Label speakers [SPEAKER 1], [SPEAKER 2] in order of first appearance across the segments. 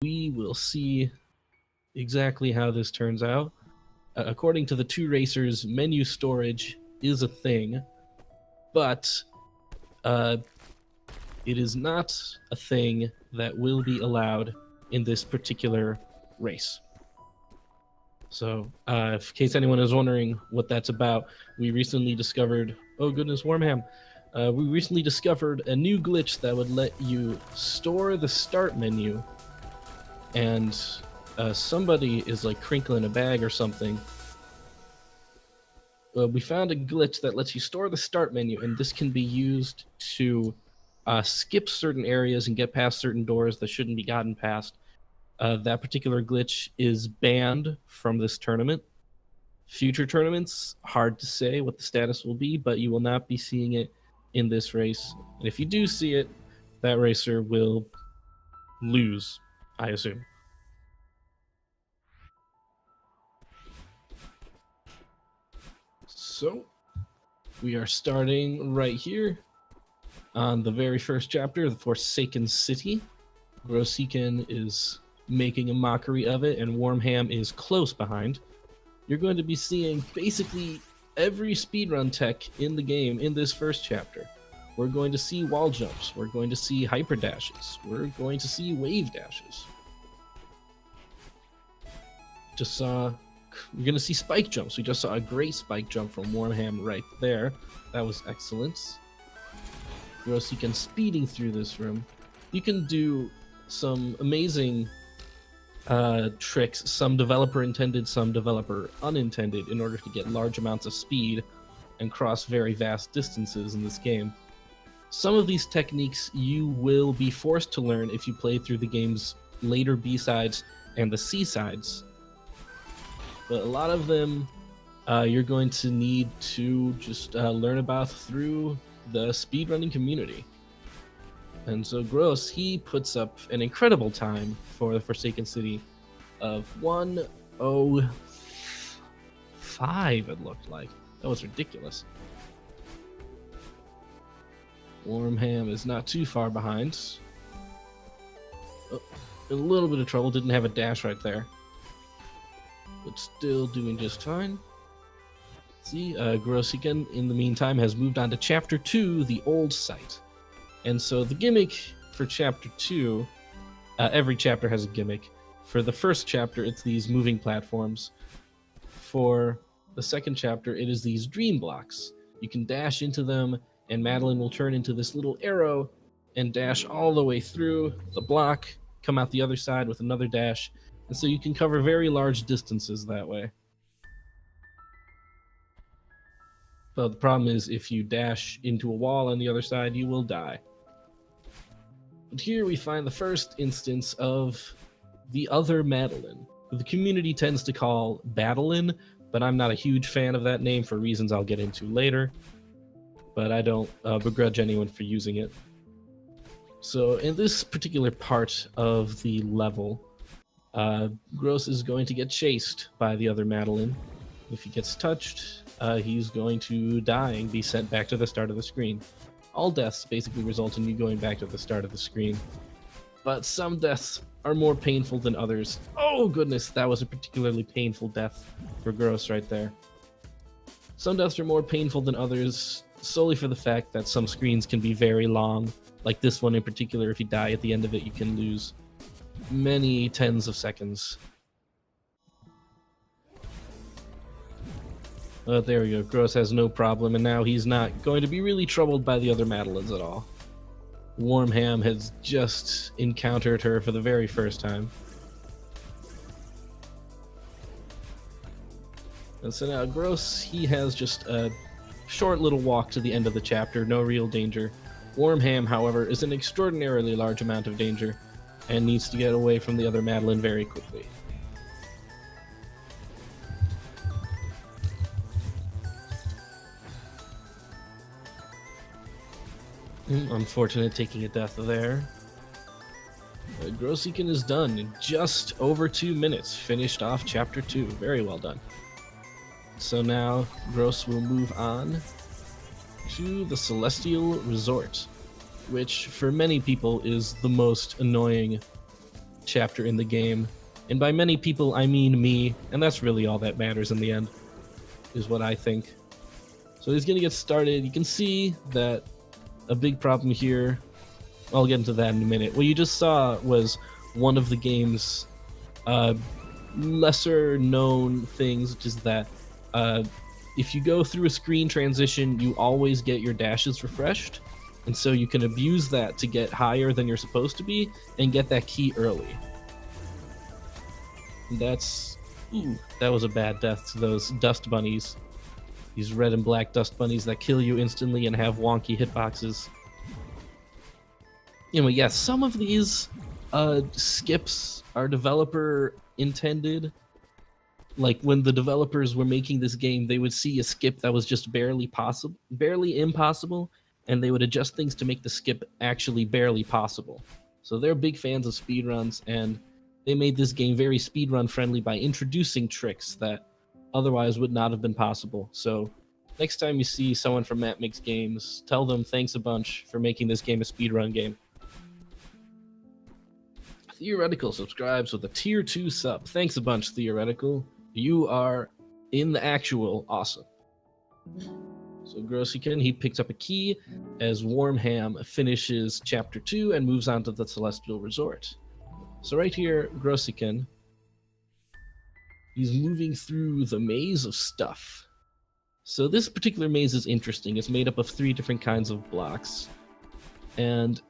[SPEAKER 1] we will see exactly how this turns out. According to the two racers, menu storage is a thing, but it is not a thing that will be allowed in this particular race. So, in case anyone is wondering what that's about, we recently discovered, oh goodness, Wormham, we recently discovered a new glitch that would let you store the start menu, and somebody is like crinkling a bag or something. We found a glitch that lets you store the start menu, and this can be used to skip certain areas and get past certain doors that shouldn't be gotten past. That particular glitch is banned from this tournament. Future tournaments, hard to say what the status will be, but you will not be seeing it in this race. And if you do see it, that racer will lose, I assume. So, we are starting right here on the very first chapter, the Forsaken City. GrosHiken is making a mockery of it, and Wormham is close behind. You're going to be seeing basically every speedrun tech in the game in this first chapter. We're going to see wall jumps, we're going to see hyper dashes, we're going to see wave dashes. We're going to see spike jumps. We just saw a great spike jump from Wormham right there. That was excellent. GrosHiken speeding through this room. You can do some amazing tricks, some developer intended, some developer unintended, in order to get large amounts of speed and cross very vast distances in this game. Some of these techniques you will be forced to learn if you play through the game's later B-sides and the C-sides. But a lot of them you're going to need to just learn about through the speedrunning community. And so Gross, he puts up an incredible time for the Forsaken City of 1:05, it looked like. That was ridiculous. Wormham is not too far behind. Oh, in a little bit of trouble, didn't have a dash right there. But still doing just fine. See, GrosHiken, in the meantime, has moved on to Chapter 2, the Old Site. And so the gimmick for Chapter 2, every chapter has a gimmick. For the first chapter, it's these moving platforms. For the second chapter, it is these dream blocks. You can dash into them, and Madeline will turn into this little arrow and dash all the way through the block, come out the other side with another dash, and so you can cover very large distances that way. But the problem is, if you dash into a wall on the other side, you will die. But here we find the first instance of the other Madeline, who the community tends to call Badeline, but I'm not a huge fan of that name for reasons I'll get into later. But I don't begrudge anyone for using it. So in this particular part of the level, Gross is going to get chased by the other Madeline. If he gets touched, he's going to die and be sent back to the start of the screen. All deaths basically result in you going back to the start of the screen. But some deaths are more painful than others. Oh goodness, that was a particularly painful death for Gross right there. Some deaths are more painful than others, solely for the fact that some screens can be very long. Like this one in particular, if you die at the end of it, you can lose many tens of seconds. There we go. Gross has no problem, and now he's not going to be really troubled by the other Madelines at all. Wormham has just encountered her for the very first time. And so now Gross, he has just a short little walk to the end of the chapter, no real danger. Wormham, however, is an extraordinarily large amount of danger and needs to get away from the other Madeline very quickly. Unfortunate taking a death there. GrosHiken is done in just over 2 minutes. Finished off Chapter 2. Very well done. So now Gross will move on to the Celestial Resort, which for many people is the most annoying chapter in the game. And by many people, I mean me, and that's really all that matters in the end, is what I think. So he's going to get started. You can see that a big problem here, I'll get into that in a minute. What you just saw was one of the game's lesser known things, which is that if you go through a screen transition, you always get your dashes refreshed. And so you can abuse that to get higher than you're supposed to be and get that key early. And that was a bad death to those dust bunnies. These red and black dust bunnies that kill you instantly and have wonky hitboxes. Anyway, yeah, some of these skips are developer intended. Like when the developers were making this game, they would see a skip that was just barely impossible, and they would adjust things to make the skip actually barely possible. So they're big fans of speedruns, and they made this game very speedrun friendly by introducing tricks that otherwise would not have been possible. So next time you see someone from Matt Makes Games, tell them thanks a bunch for making this game a speedrun game. Theoretical subscribes with a tier 2 sub. Thanks a bunch, Theoretical. You are in the actual awesome. So GrosHiken, he picks up a key as Warmham finishes chapter 2 and moves on to the Celestial Resort. So right here, GrosHiken, he's moving through the maze of stuff. So this particular maze is interesting. It's made up of 3 different kinds of blocks. And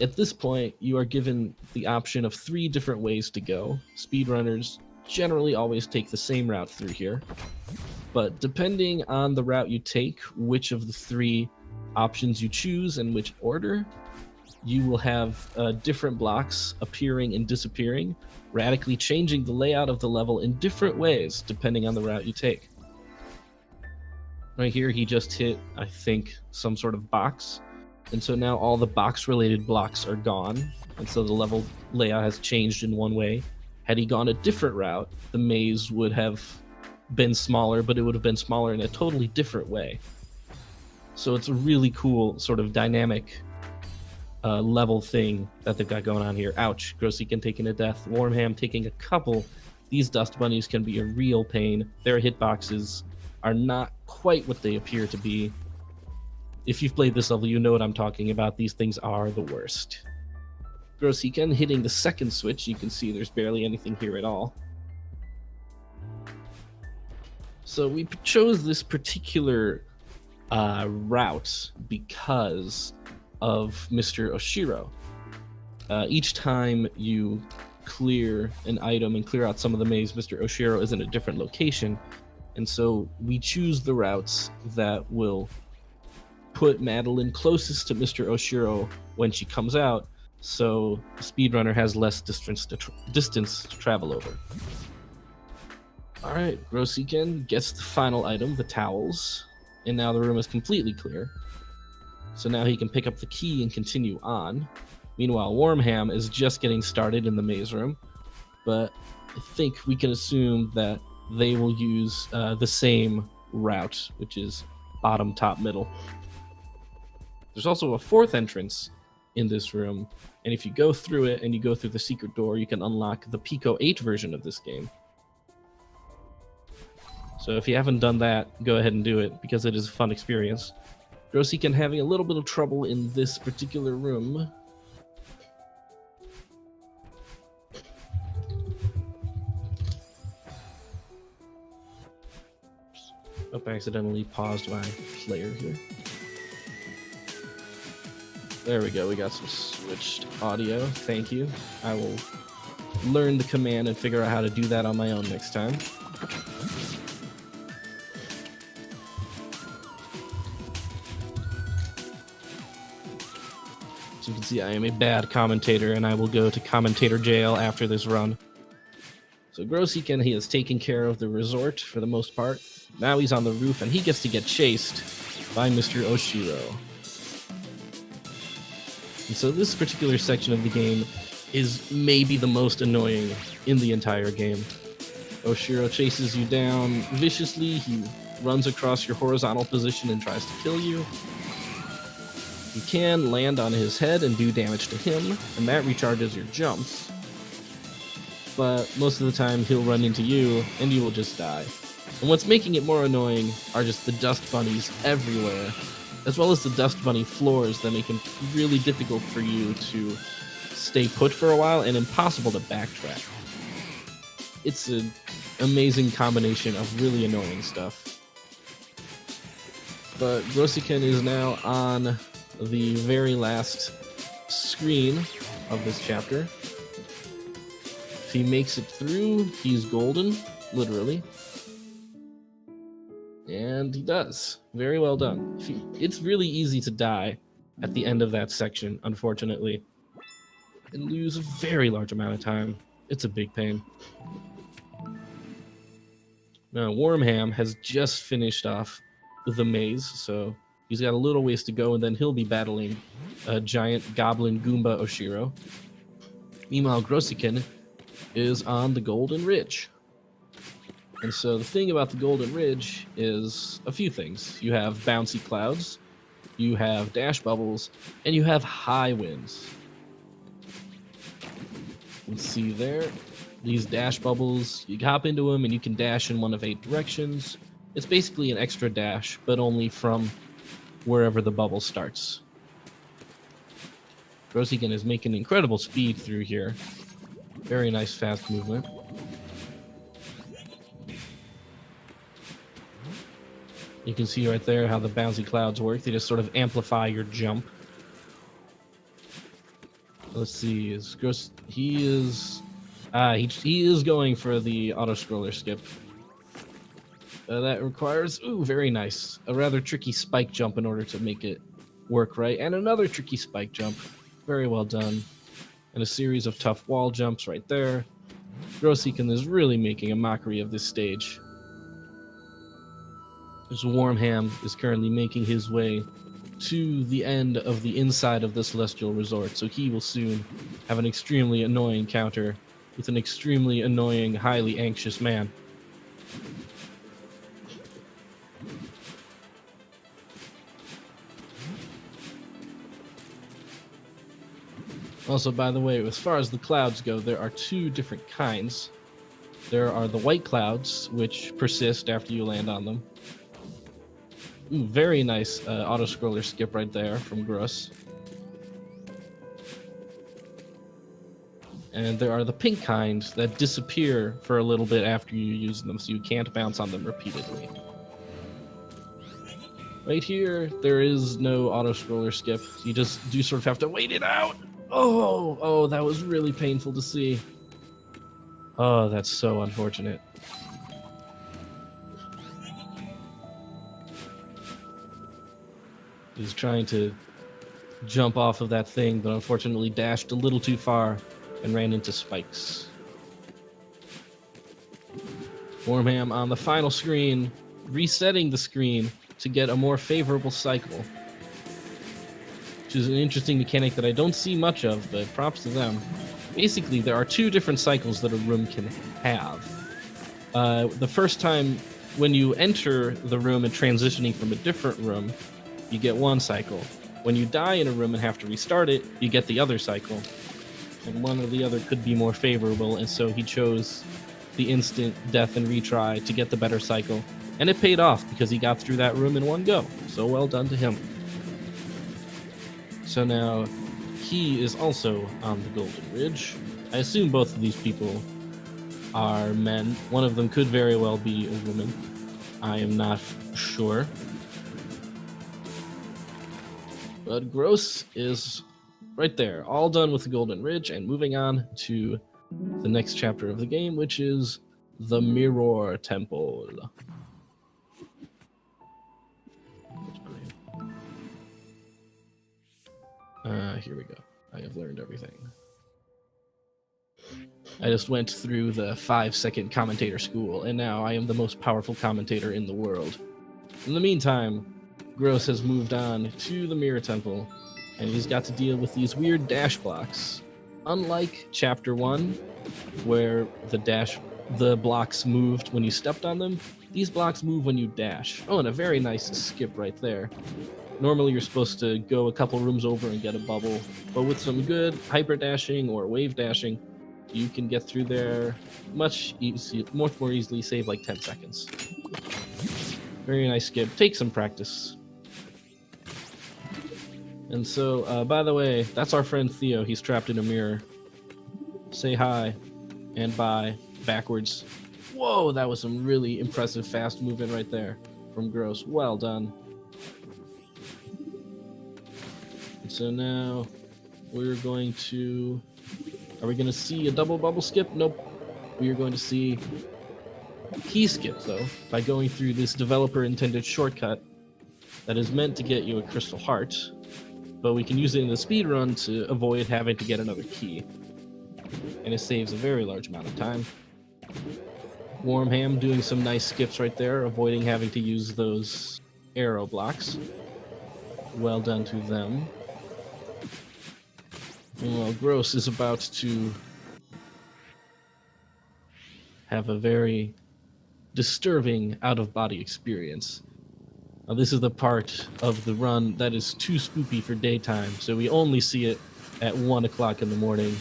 [SPEAKER 1] at this point, you are given the option of 3 different ways to go. Speedrunners generally always take the same route through here. But depending on the route you take, which of the 3 options you choose and which order, you will have different blocks appearing and disappearing, radically changing the layout of the level in different ways depending on the route you take. Right here, he just hit, I think, some sort of box. And so now all the box-related blocks are gone. And so the level layout has changed in one way. Had he gone a different route, the maze would have been smaller, but it would have been smaller in a totally different way. So it's a really cool sort of dynamic level thing that they've got going on here. Ouch, GrosHiken taking a death, Warmham taking a couple. These dust bunnies can be a real pain. Their hitboxes are not quite what they appear to be. If you've played this level, you know what I'm talking about. These things are the worst. GrosHiken hitting the second switch. You can see there's barely anything here at all. So we chose this particular route because of Mr. Oshiro. Each time you clear an item and clear out some of the maze, Mr. Oshiro is in a different location. And so we choose the routes that will put Madeline closest to Mr. Oshiro when she comes out, so the speedrunner has less distance to travel over. Alright, GrosHiken gets the final item, the towels, and now the room is completely clear. So now he can pick up the key and continue on. Meanwhile, Warmham is just getting started in the maze room, but I think we can assume that they will use the same route, which is bottom, top, middle. There's also a 4th entrance in this room, and if you go through it and you go through the secret door, you can unlock the Pico 8 version of this game. So if you haven't done that, go ahead and do it, because it is a fun experience. GrosHiken having a little bit of trouble in this particular room. Oh, I accidentally paused my player here. There we go, we got some switched audio. Thank you. I will learn the command and figure out how to do that on my own next time. So you can see I am a bad commentator, and I will go to commentator jail after this run. So GrosHiken, he has taken care of the resort for the most part. Now he's on the roof, and he gets to get chased by Mr. Oshiro. And so this particular section of the game is maybe the most annoying in the entire game. Oshiro chases you down viciously. He runs across your horizontal position and tries to kill you. You can land on his head and do damage to him, and that recharges your jumps. But most of the time he'll run into you, and you will just die. And what's making it more annoying are just the dust bunnies everywhere, as well as the dust bunny floors that make it really difficult for you to stay put for a while and impossible to backtrack. It's an amazing combination of really annoying stuff. But GrosHiken is now on the very last screen of this chapter. If he makes it through, he's golden, literally. And he does. Very well done. It's really easy to die at the end of that section, unfortunately, and lose a very large amount of time. It's a big pain. Now, Wormham has just finished off the maze, so he's got a little ways to go, and then he'll be battling a giant goblin Goomba Oshiro. Meanwhile, GrosHiken is on the Golden Ridge. And so the thing about the Golden Ridge is a few things. You have bouncy clouds, you have dash bubbles, and you have high winds. You can see there, these dash bubbles, you hop into them and you can dash in one of 8 directions. It's basically an extra dash, but only from wherever the bubble starts. GrosHiken is making incredible speed through here. Very nice fast movement. You can see right there how the bouncy clouds work. They just sort of amplify your jump. Let's see, he is going for the auto-scroller skip. That requires, very nice, a rather tricky spike jump in order to make it work right, and another tricky spike jump. Very well done. And a series of tough wall jumps right there. GrosHiken is really making a mockery of this stage. This Wormham is currently making his way to the end of the inside of the Celestial Resort, so he will soon have an extremely annoying encounter with an extremely annoying, highly anxious man. Also, by the way, as far as the clouds go, there are 2 different kinds. There are the white clouds, which persist after you land on them. Ooh, very nice auto-scroller skip right there from Gros. And there are the pink kind that disappear for a little bit after you use them, so you can't bounce on them repeatedly. Right here, there is no auto-scroller skip. You just do sort of have to wait it out. Oh, that was really painful to see. Oh, that's so unfortunate. He's trying to jump off of that thing, but unfortunately dashed a little too far and ran into spikes. Wormham on the final screen, resetting the screen to get a more favorable cycle, which is an interesting mechanic that I don't see much of, but props to them. Basically, there are 2 different cycles that a room can have. The first time when you enter the room and transitioning from a different room, you get 1 cycle. When you die in a room and have to restart it, you get the other cycle. And one or the other could be more favorable, and so he chose the instant death and retry to get the better cycle. And it paid off because he got through that room in 1 go. So well done to him. So now he is also on the Golden Ridge. I assume both of these people are men. One of them could very well be a woman. I am not sure. But Gros is right there, all done with the Golden Ridge, and moving on to the next chapter of the game, which is the Mirror Temple. Here we go. I have learned everything. I just went through the 5-second commentator school, and now I am the most powerful commentator in the world. In the meantime, Gros has moved on to the Mirror Temple, and he's got to deal with these weird dash blocks. Unlike Chapter 1, where the blocks moved when you stepped on them, these blocks move when you dash. Oh, and a very nice skip right there. Normally you're supposed to go a couple rooms over and get a bubble, but with some good hyper dashing or wave dashing, you can get through there much more easily, save like 10 seconds. Very nice skip. Take some practice. And so, by the way, that's our friend Theo. He's trapped in a mirror. Say hi and bye backwards. Whoa, that was some really impressive fast movement right there from Gross. Well done. And so now we're going to... Are we going to see a double bubble skip? Nope. We are going to see key skip, though, by going through this developer-intended shortcut that is meant to get you a crystal heart, but we can use it in the speed run to avoid having to get another key. And it saves a very large amount of time. Warmham doing some nice skips right there, avoiding having to use those arrow blocks. Well done to them. Well, Gross is about to have a very disturbing out-of-body experience. Now, this is the part of the run that is too spoopy for daytime, so we only see it at 1 o'clock in the morning.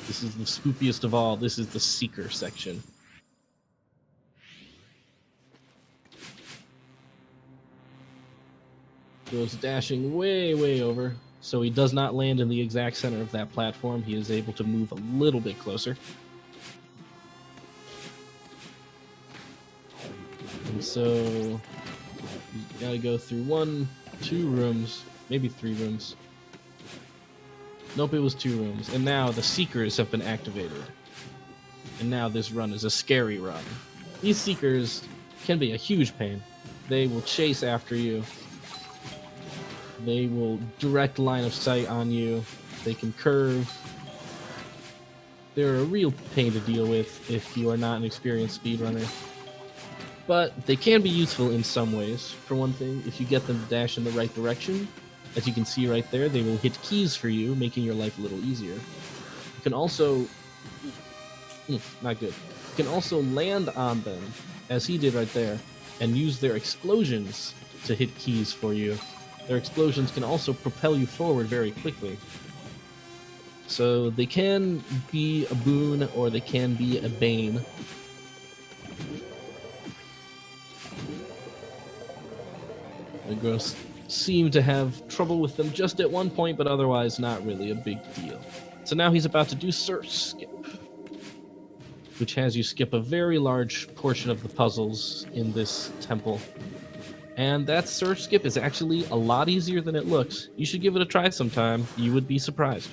[SPEAKER 1] This is the spoopiest of all. This is the Seeker section. Goes dashing way, way over, so he does not land in the exact center of that platform. He is able to move a little bit closer. And so you gotta go through 1, 2 rooms, maybe 3 rooms. Nope, it was 2 rooms. And now the Seekers have been activated. And now this run is a scary run. These Seekers can be a huge pain. They will chase after you. They will direct line of sight on you. They can curve. They're a real pain to deal with if you are not an experienced speedrunner. But they can be useful in some ways. For one thing, if you get them to dash in the right direction, as you can see right there, they will hit keys for you, making your life a little easier. You can also... not good. You can also land on them, as he did right there, and use their explosions to hit keys for you. Their explosions can also propel you forward very quickly. So they can be a boon, or they can be a bane. The Gross seem to have trouble with them just at one point, but otherwise not really a big deal. So now he's about to do Search Skip, which has you skip a very large portion of the puzzles in this temple. And that Search Skip is actually a lot easier than it looks. You should give it a try sometime. You would be surprised.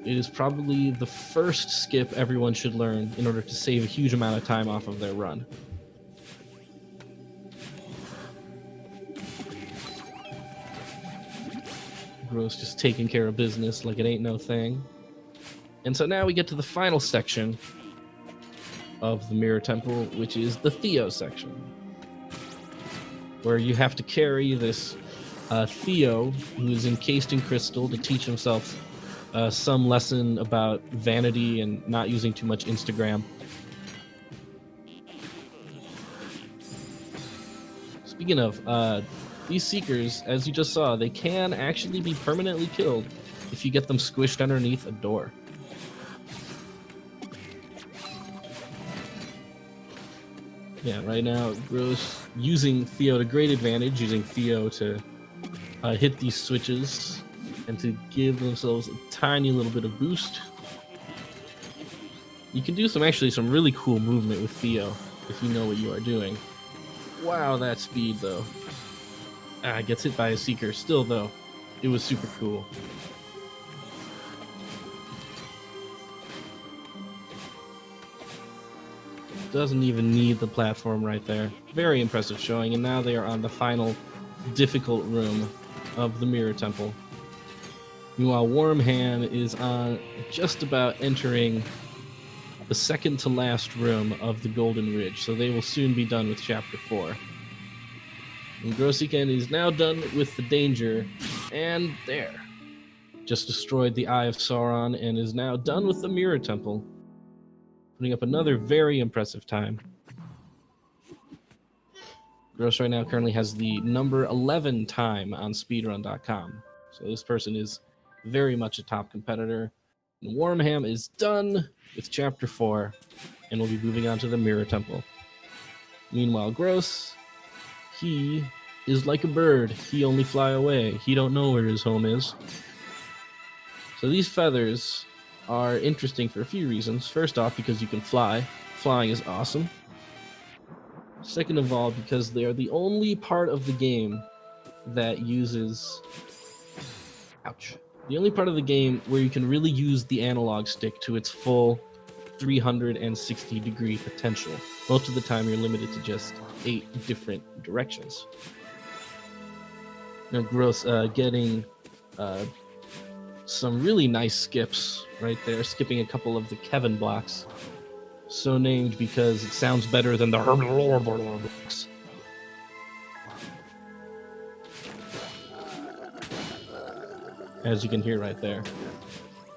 [SPEAKER 1] It is probably the first skip everyone should learn in order to save a huge amount of time off of their run. Gross just taking care of business like it ain't no thing. And so now we get to the final section of the Mirror Temple, which is the Theo section, where you have to carry this Theo, who is encased in crystal, to teach himself some lesson about vanity and not using too much Instagram. Speaking of, these Seekers, as you just saw, they can actually be permanently killed if you get them squished underneath a door. Yeah, right now, Gross using Theo to great advantage, using Theo to hit these switches and to give themselves a tiny little bit of boost. You can do some really cool movement with Theo if you know what you are doing. Wow, that speed, though. Gets hit by a Seeker. Still, though, it was super cool. Doesn't even need the platform right there. Very impressive showing, and now they are on the final difficult room of the Mirror Temple. Meanwhile, Wormhand is on just about entering the second to last room of the Golden Ridge, so they will soon be done with Chapter 4. And GrosHiken is now done with the danger, and there. Just destroyed the Eye of Sauron and is now done with the Mirror Temple, putting up another very impressive time. Gross right now currently has the number 11 time on speedrun.com. So this person is very much a top competitor. And Wormham is done with Chapter 4, and we'll be moving on to the Mirror Temple. Meanwhile, Gross, he is like a bird. He only fly away. He don't know where his home is. So these feathers are interesting for a few reasons. First off, because you can fly. Flying is awesome. Second of all, because they are the only part of the game that uses... Ouch. The only part of the game where you can really use the analog stick to its full 360-degree potential. Most of the time, you're limited to just 8 different directions. Now, Gross getting some really nice skips right there, skipping a couple of the Kevin blocks. So named because it sounds better than the blocks. As you can hear right there.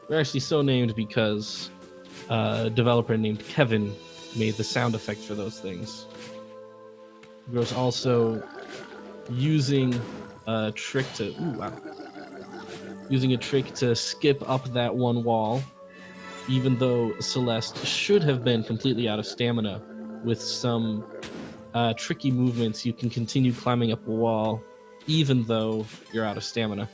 [SPEAKER 1] They're actually so named because a developer named Kevin made the sound effects for those things. Gross also using a trick to skip up that one wall, even though Celeste should have been completely out of stamina. With some tricky movements, you can continue climbing up a wall even though you're out of stamina.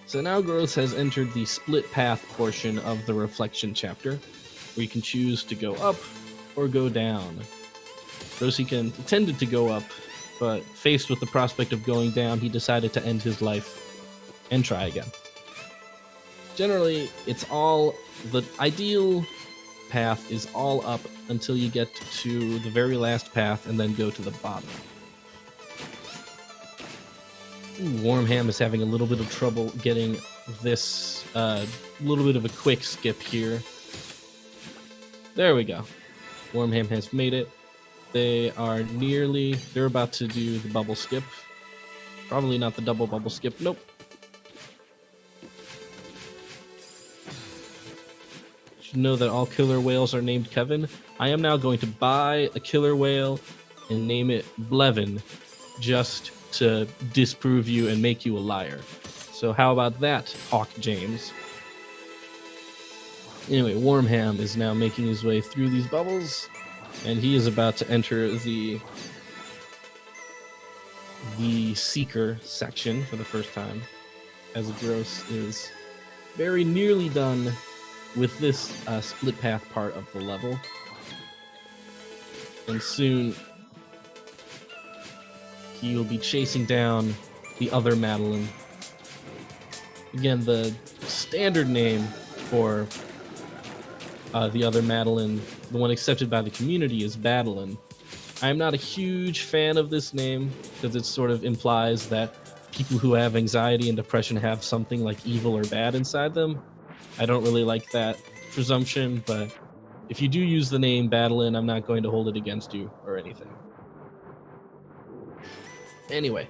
[SPEAKER 1] So now Gross has entered the split path portion of the Reflection chapter, where you can choose to go up or go down. GrosHiken intended to go up, but faced with the prospect of going down, he decided to end his life and try again. Generally, the ideal path is all up until you get to the very last path and then go to the bottom. Wormham is having a little bit of trouble getting this little bit of a quick skip here. There we go. Wormham has made it. They're about to do the bubble skip. Probably not the double bubble skip. Nope. You should know that all killer whales are named Kevin. I am now going to buy a killer whale and name it Blevin, just to disprove you and make you a liar. So how about that, Hawk James? Anyway, Wormham is now making his way through these bubbles, and he is about to enter the Seeker section for the first time, as Gross is very nearly done with this split path part of the level. And soon he will be chasing down the other Madeline. Again, the standard name for the other Madeline, the one accepted by the community, is Badeline. I am not a huge fan of this name because it sort of implies that people who have anxiety and depression have something like evil or bad inside them. I don't really like that presumption, but if you do use the name Badeline, I'm not going to hold it against you or anything. Anyway,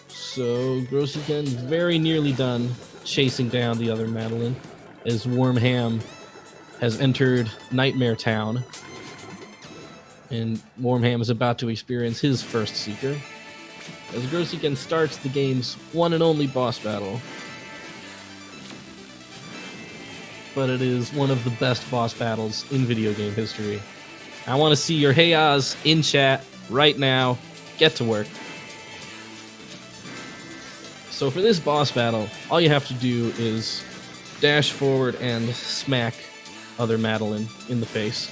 [SPEAKER 1] so GrosHiken is very nearly done chasing down the other Madeline, as Wormham has entered Nightmare Town, and Wormham is about to experience his first Seeker, as GrosHiken starts the game's one and only boss battle. But it is one of the best boss battles in video game history. I want to see your hey-ahs in chat right now. Get to work. So for this boss battle, all you have to do is dash forward and smack other Madeline in the face.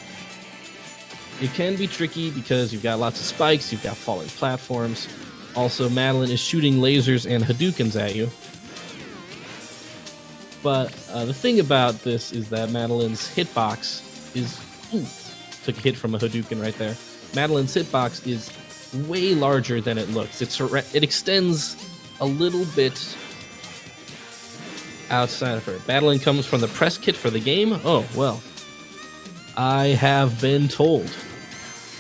[SPEAKER 1] It can be tricky because you've got lots of spikes, you've got falling platforms. Also, Madeline is shooting lasers and Hadoukens at you. But the thing about this is that Madeline's hitbox is... Ooh, took a hit from a Hadouken right there. Madeline's hitbox is way larger than it looks. It extends a little bit outside of her. Madeline comes from the press kit for the game? Oh, well. I have been told.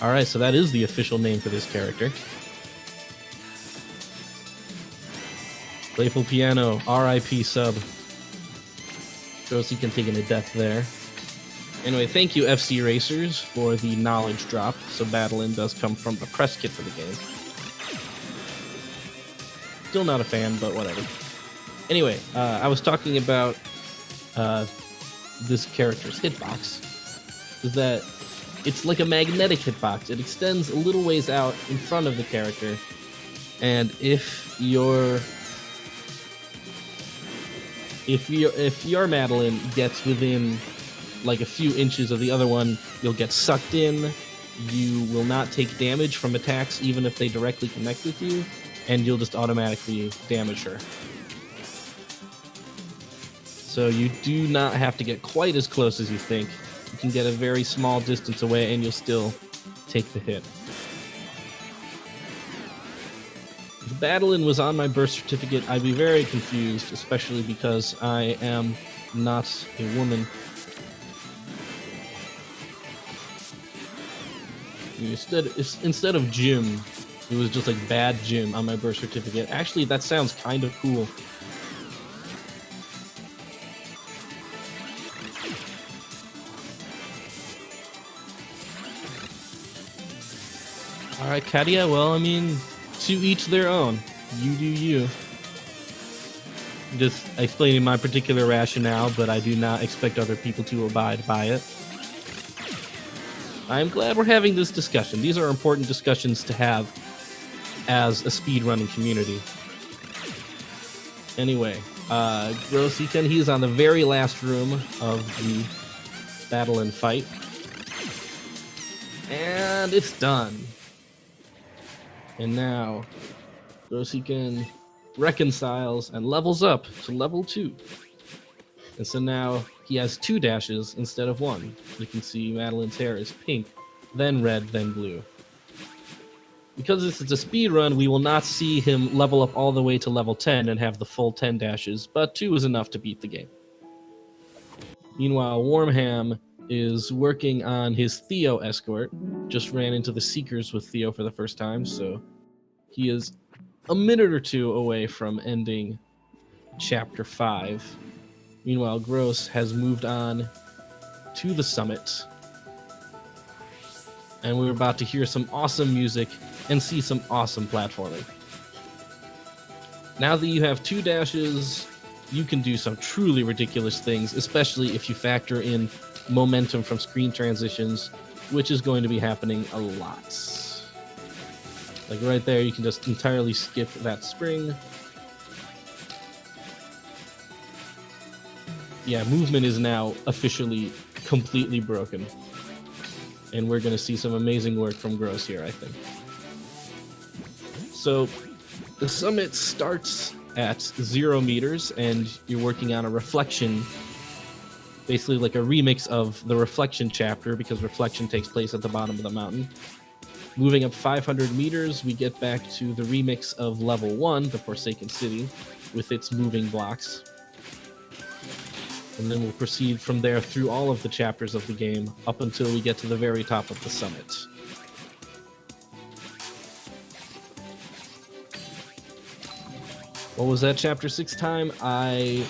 [SPEAKER 1] Alright, so that is the official name for this character. Playful Piano, RIP sub. GrosHiken taking a death there. Anyway, thank you FC Racers for the knowledge drop. So Battlein does come from the press kit for the game. Still not a fan, but whatever. Anyway, I was talking about this character's hitbox. Is that it's like a magnetic hitbox. It extends a little ways out in front of the character, and if your Madeline gets within like a few inches of the other one, you'll get sucked in. You will not take damage from attacks even if they directly connect with you, and you'll just automatically damage her. So you do not have to get quite as close as you think. You can get a very small distance away and you'll still take the hit. If Battlein was on my birth certificate, I'd be very confused, especially because I am not a woman. Instead of Jim, it was just like bad Jim on my birth certificate. Actually, that sounds kind of cool. Alright, Katia, well, I mean, to each their own. You do you. Just explaining my particular rationale, but I do not expect other people to abide by it. I'm glad we're having this discussion. These are important discussions to have as a speedrunning community. Anyway, GrosHiken, he's on the very last room of the Battlein fight. And it's done. And now, GrosHiken reconciles and levels up to level 2. And so now he has 2 dashes instead of 1. You can see Madeline's hair is pink, then red, then blue. Because this is a speed run, we will not see him level up all the way to level 10 and have the full 10 dashes, but 2 is enough to beat the game. Meanwhile, Wormham is working on his Theo escort. Just ran into the Seekers with Theo for the first time, so he is a minute or 2 away from ending Chapter 5. Meanwhile, Gros has moved on to the summit, and we're about to hear some awesome music and see some awesome platforming. Now that you have 2 dashes, you can do some truly ridiculous things, especially if you factor in momentum from screen transitions, which is going to be happening a lot. Like right there, you can just entirely skip that spring. Yeah, movement is now officially completely broken. And we're going to see some amazing work from Gros here, I think. So, the summit starts at 0 meters, and you're working on a reflection, basically like a remix of the Reflection chapter, because Reflection takes place at the bottom of the mountain. Moving up 500 meters, we get back to the remix of level 1, the Forsaken City, with its moving blocks. And then we'll proceed from there through all of the chapters of the game, up until we get to the very top of the summit. What was that chapter 6 time? I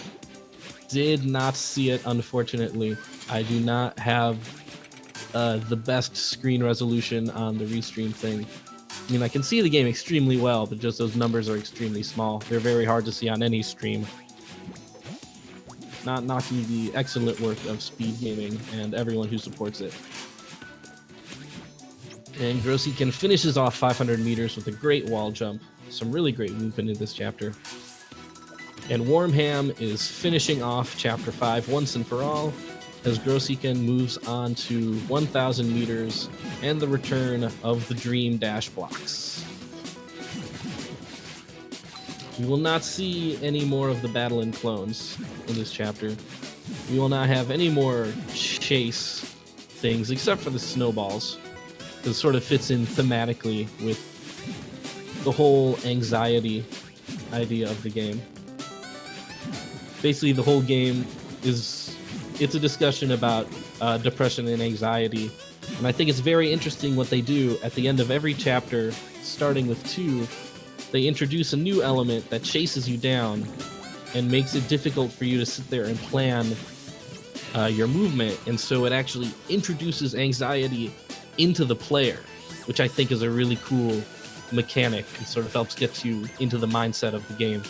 [SPEAKER 1] did not see it, unfortunately. I do not have the best screen resolution on the restream thing. I mean, I can see the game extremely well, but just those numbers are extremely small. They're very hard to see on any stream. Not knocking the excellent work of speed gaming and everyone who supports it. And GrosHiken finishes off 500 meters with a great wall jump. Some really great movement in this chapter. And Wormham is finishing off Chapter 5 once and for all, as GrosHiken moves on to 1,000 meters and the return of the Dream Dash blocks. We will not see any more of the Battlein clones in this chapter. We will not have any more chase things, except for the snowballs. It sort of fits in thematically with the whole anxiety idea of the game. Basically, the whole game it's a discussion about depression and anxiety. And I think it's very interesting what they do at the end of every chapter, starting with 2. They introduce a new element that chases you down and makes it difficult for you to sit there and plan your movement, and so it actually introduces anxiety into the player, which I think is a really cool mechanic and sort of helps get you into the mindset of the game.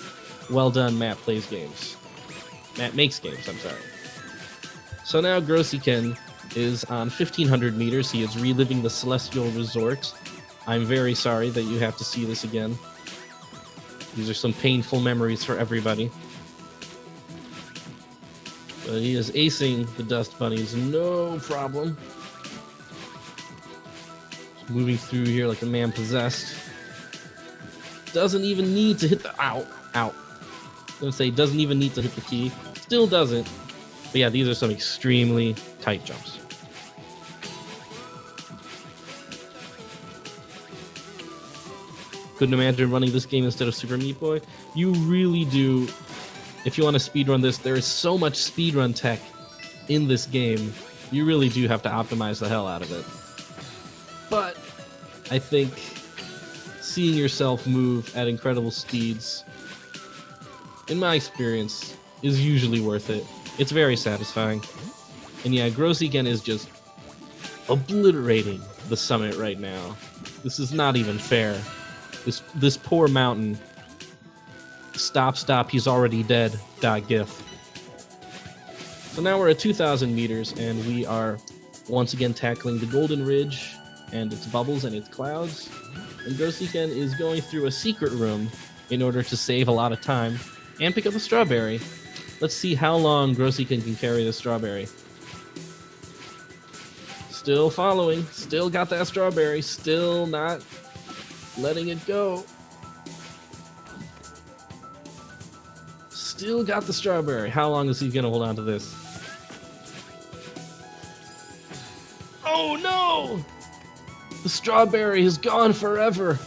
[SPEAKER 1] Well done, Matt Plays Games. Matt Makes Games, I'm sorry. So now GrosHiken is on 1,500 meters. He is reliving the Celestial Resort. I'm very sorry that you have to see this again. These are some painful memories for everybody. But he is acing the Dust Bunnies, no problem. Just moving through here like a man possessed. Doesn't even need to hit the... Ow, ow. I'm gonna say doesn't even need to hit the key. Still doesn't. But yeah, these are some extremely tight jumps. Couldn't imagine running this game instead of Super Meat Boy. You really do. If you want to speedrun this, there is so much speedrun tech in this game. You really do have to optimize the hell out of it. But I think seeing yourself move at incredible speeds, in my experience, is usually worth it. It's very satisfying. And yeah, GrosHiken is just obliterating the summit right now. This is not even fair. This poor mountain. Stop, he's already dead. .gif. So now we're at 2,000 meters, and we are once again tackling the Golden Ridge and its bubbles and its clouds. And GrosHiken is going through a secret room in order to save a lot of time and pick up a strawberry. Let's see how long GrosHiken can carry this strawberry. Still following. Still got that strawberry. Still not letting it go. Still got the strawberry. How long is he going to hold on to this? Oh no! The strawberry is gone forever.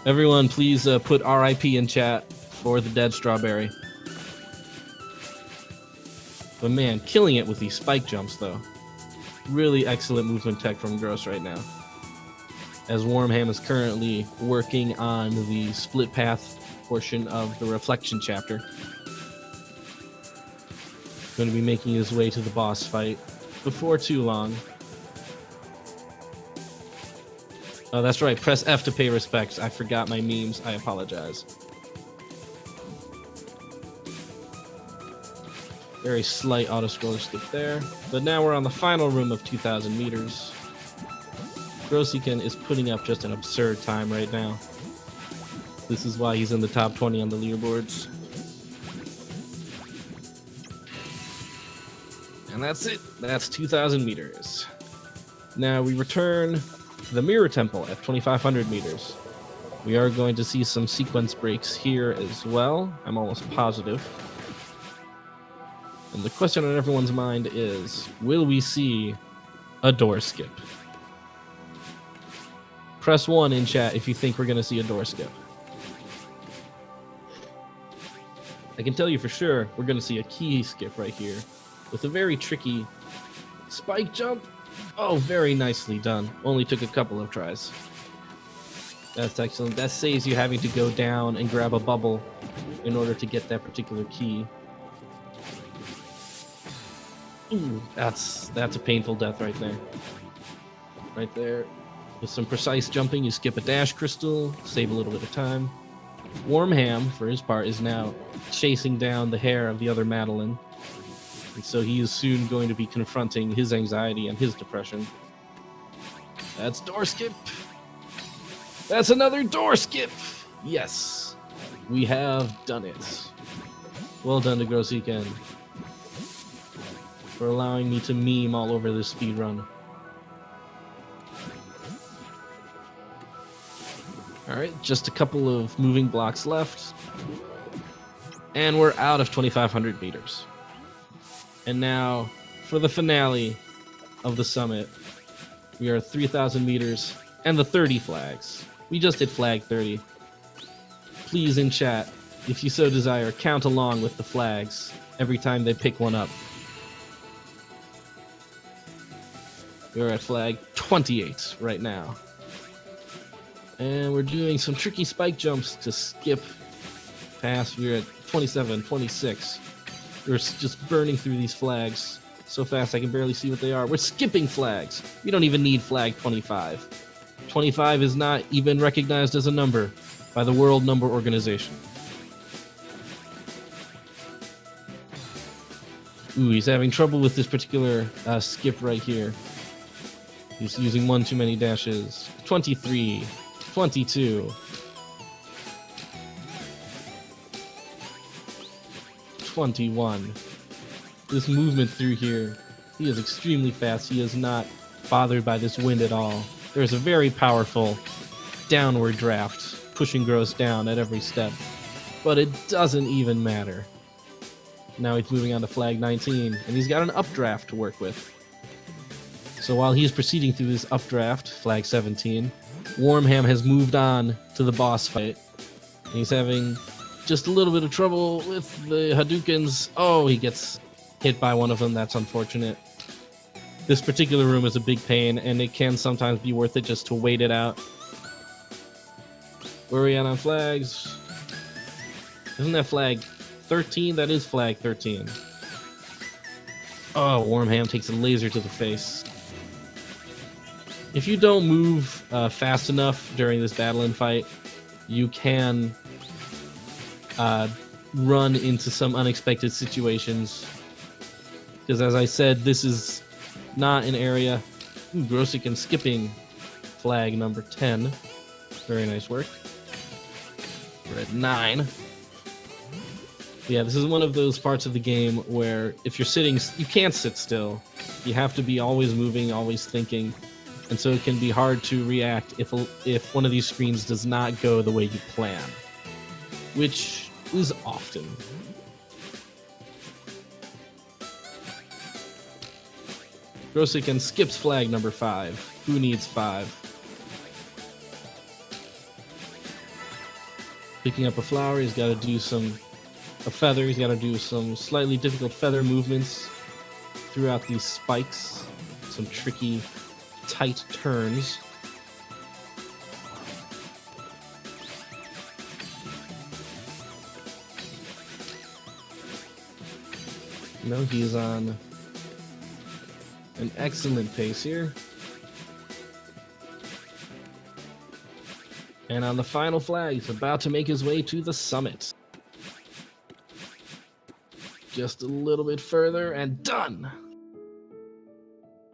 [SPEAKER 1] Everyone, please put RIP in chat for the dead strawberry. But man, killing it with these spike jumps, though. Really excellent movement tech from Gross right now. As Wormham is currently working on the split path portion of the Reflection chapter. Going to be making his way to the boss fight before too long. Oh, that's right. Press F to pay respects. I forgot my memes. I apologize. Very slight auto-scroller skip there. But now we're on the final room of 2,000 meters. GrosHiken is putting up just an absurd time right now. This is why he's in the top 20 on the leaderboards. And that's it. That's 2,000 meters. Now we return to the Mirror Temple at 2,500 meters. We are going to see some sequence breaks here as well. I'm almost positive. And the question on everyone's mind is, will we see a door skip? Press 1 in chat if you think we're going to see a door skip. I can tell you for sure we're going to see a key skip right here with a very tricky spike jump. Oh, very nicely done. Only took a couple of tries. That's excellent. That saves you having to go down and grab a bubble in order to get that particular key. Ooh, that's a painful death right there. Right there. With some precise jumping, you skip a dash crystal, save a little bit of time. Wormham, for his part, is now chasing down the hair of the other Madeline. And so he is soon going to be confronting his anxiety and his depression. That's door skip. That's another door skip. Yes, we have done it. Well done to GrosHiken for allowing me to meme all over this speedrun. Alright, just a couple of moving blocks left. And we're out of 2,500 meters. And now, for the finale of the summit, we are 3,000 meters and the 30 flags. We just hit flag 30. Please, in chat, if you so desire, count along with the flags every time they pick one up. We're at flag 28 right now. And we're doing some tricky spike jumps to skip past. We're at 27, 26. We're just burning through these flags so fast I can barely see what they are. We're skipping flags. We don't even need flag 25. 25 is not even recognized as a number by the World Number Organization. Ooh, he's having trouble with this particular skip right here. He's using one too many dashes. 23, 22, 21. This movement through here, he is extremely fast. He is not bothered by this wind at all. There's a very powerful downward draft, pushing Gross down at every step. But it doesn't even matter. Now he's moving on to flag 19, and he's got an updraft to work with. So while he's proceeding through this updraft, flag 17, Wormham has moved on to the boss fight. And he's having just a little bit of trouble with the Hadoukens. Oh, he gets hit by one of them. That's unfortunate. This particular room is a big pain, and it can sometimes be worth it just to wait it out. Where are we at on flags? Isn't that flag 13? That is flag 13. Oh, Wormham takes a laser to the face. If you don't move fast enough during this battle and fight, you can run into some unexpected situations. Because as I said, this is not an area... Ooh, GrosHiken skipping flag number 10. Very nice work. We're at 9. Yeah, this is one of those parts of the game where if you're sitting, you can't sit still. You have to be always moving, always thinking. And so it can be hard to react if one of these screens does not go the way you plan. Which is often. GrosHiken skips flag number 5. Who needs 5? Picking up a flower, he's got to do a feather. He's got to do some slightly difficult feather movements throughout these spikes. Some tricky, tight turns. No, he's on an excellent pace here. And on the final flag, he's about to make his way to the summit. Just a little bit further and done.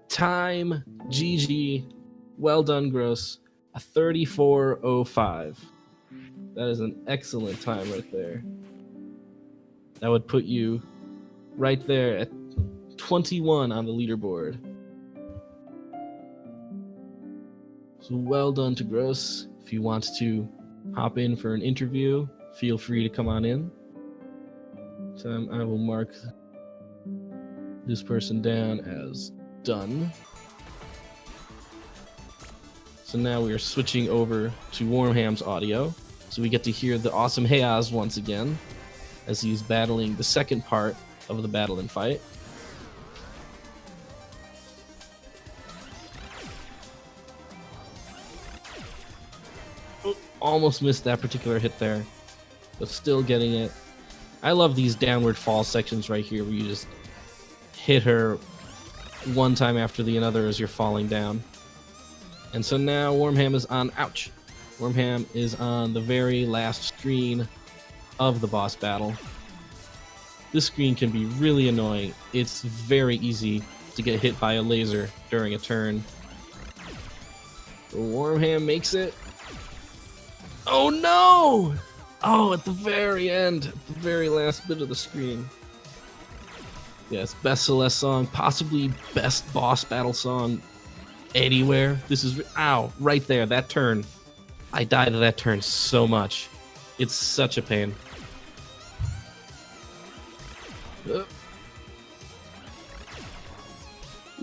[SPEAKER 1] Time, GG. Well done, Gross. A 34:05. That is an excellent time right there. That would put you right there at 21 on the leaderboard. So well done to Gross. If you want to hop in for an interview, feel free to come on in. I will mark this person down as done. So now we are switching over to Wormham's audio, so we get to hear the awesome Hayaz once again as he's battling the second part of the battle and fight. Almost missed that particular hit there, but still getting it. I love these downward fall sections right here where you just hit her one time after the another as you're falling down. And so now Wormham is on... Ouch! Wormham is on the very last screen of the boss battle. This screen can be really annoying. It's very easy to get hit by a laser during a turn. But Wormham makes it. Oh no! Oh, at the very end, at the very last bit of the screen. Yes, best Celeste song, possibly best boss battle song anywhere. This is, ow, right there, that turn. I died to that turn so much. It's such a pain.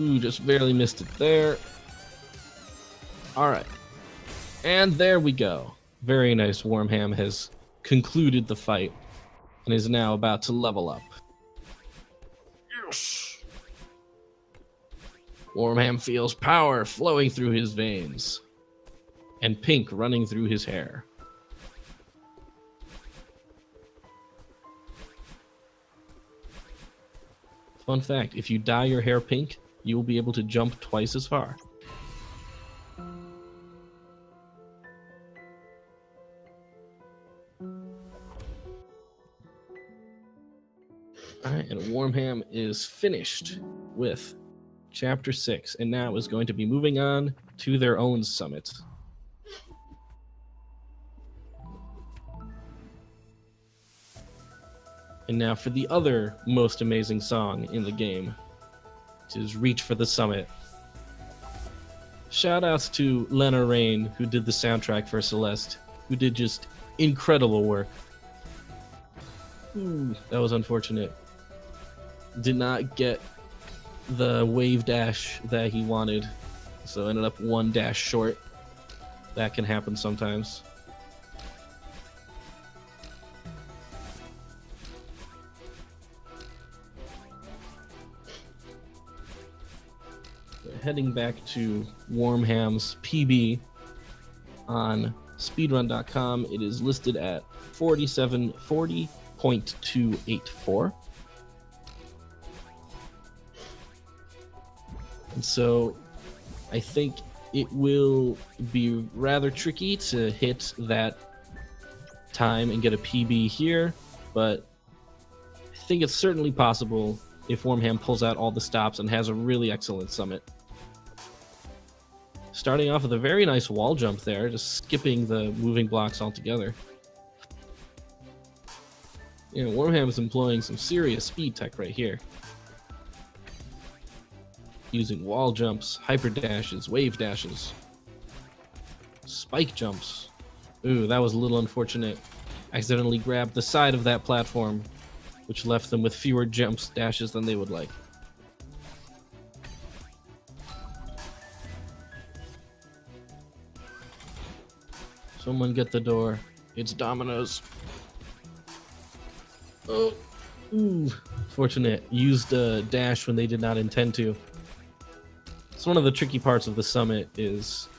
[SPEAKER 1] Ooh, just barely missed it there. Alright. And there we go. Very nice. Wormham has concluded the fight and is now about to level up. Yes! Wormham feels power flowing through his veins and pink running through his hair. Fun fact, if you dye your hair pink, you will be able to jump twice as far. Alright, and Warmham is finished with Chapter 6, and now is going to be moving on to their own summit. And now for the other most amazing song in the game, which is Reach for the Summit. Shoutouts to Lena Raine, who did the soundtrack for Celeste, who did just incredible work. Ooh, that was unfortunate. Did not get the wave dash that he wanted, so ended up one dash short. That can happen sometimes. Heading back to Warmham's PB on speedrun.com, it is listed at 4740.284. And so I think it will be rather tricky to hit that time and get a PB here, but I think it's certainly possible if Warmham pulls out all the stops and has a really excellent summit. Starting off with a very nice wall jump there, just skipping the moving blocks altogether. Yeah, Warmham is employing some serious speed tech right here. Using wall jumps, hyper dashes, wave dashes, spike jumps. Ooh, that was a little unfortunate. Accidentally grabbed the side of that platform, which left them with fewer jumps, dashes than they would like. Someone get the door. It's Domino's. Oh, ooh, fortunate. Used a dash when they did not intend to. It's one of the tricky parts of the summit is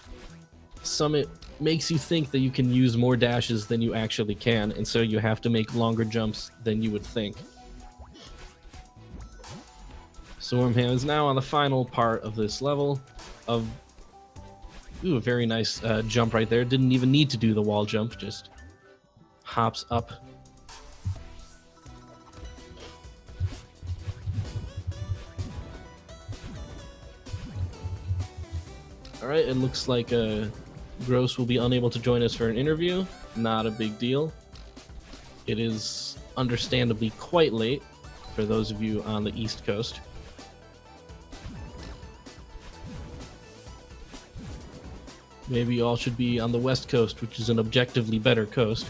[SPEAKER 1] summit makes you think that you can use more dashes than you actually can, and so you have to make longer jumps than you would think. So Warmham is now on the final part of this level of... Ooh, a very nice jump right there. Didn't even need to do the wall jump, just hops up. Alright, it looks like Gross will be unable to join us for an interview. Not a big deal. It is understandably quite late for those of you on the East Coast. Maybe you all should be on the West Coast, which is an objectively better coast.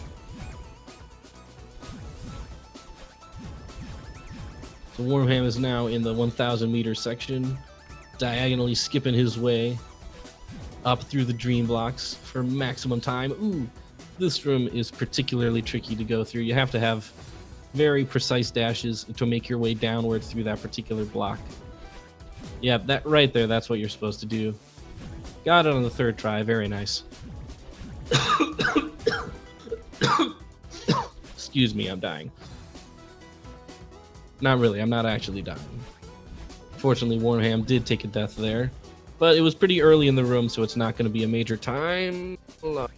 [SPEAKER 1] So Warmham is now in the 1,000 meter section, diagonally skipping his way up through the dream blocks for maximum time. Ooh, this room is particularly tricky to go through. You have to have very precise dashes to make your way downward through that particular block. Yeah, that right there, that's what you're supposed to do. Got it on the third try, very nice. Excuse me, I'm dying. Not really, I'm not actually dying. Fortunately, Warmham did take a death there, but it was pretty early in the room, so it's not going to be a major time loss.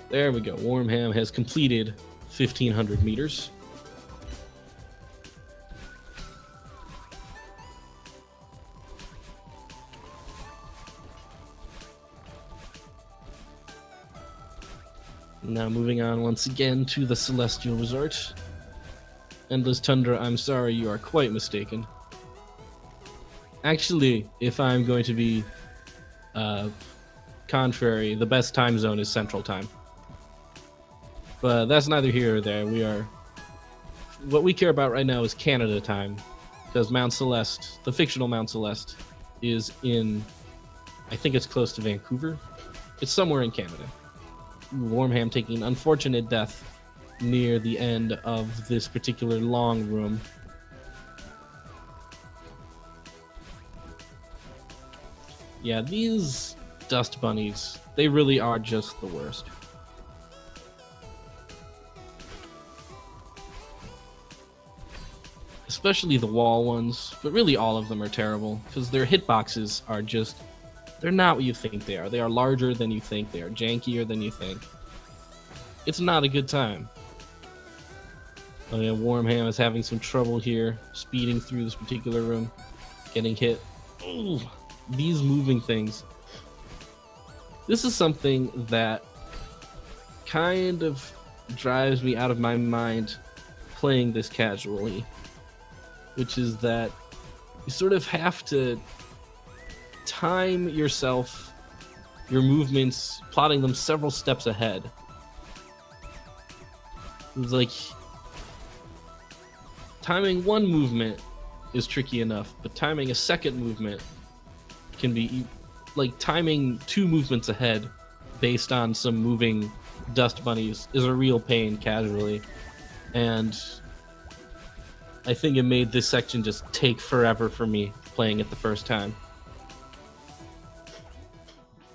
[SPEAKER 1] There we go, Warmham has completed 1,500 meters. Now moving on once again to the Celestial Resort. Endless Tundra, I'm sorry, you are quite mistaken. Actually, if I'm going to be contrary, the best time zone is Central Time. But that's neither here or there. What we care about right now is Canada time, because Mount Celeste, the fictional Mount Celeste, is in, I think it's close to Vancouver. It's somewhere in Canada. Warmham taking an unfortunate death near the end of this particular long room. Yeah, these dust bunnies, they really are just the worst. Especially the wall ones, but really all of them are terrible, because their hitboxes are just, they're not what you think they are. They are larger than you think, they are jankier than you think. It's not a good time. Oh yeah, Warmham is having some trouble here, speeding through this particular room, getting hit. Ooh, these moving things. This is something that kind of drives me out of my mind playing this casually, which is that you sort of have to time yourself, your movements, plotting them several steps ahead. It's like timing one movement is tricky enough, but timing a second movement can be like timing 2 movements ahead based on some moving dust bunnies is a real pain casually. And I think it made this section just take forever for me playing it the first time.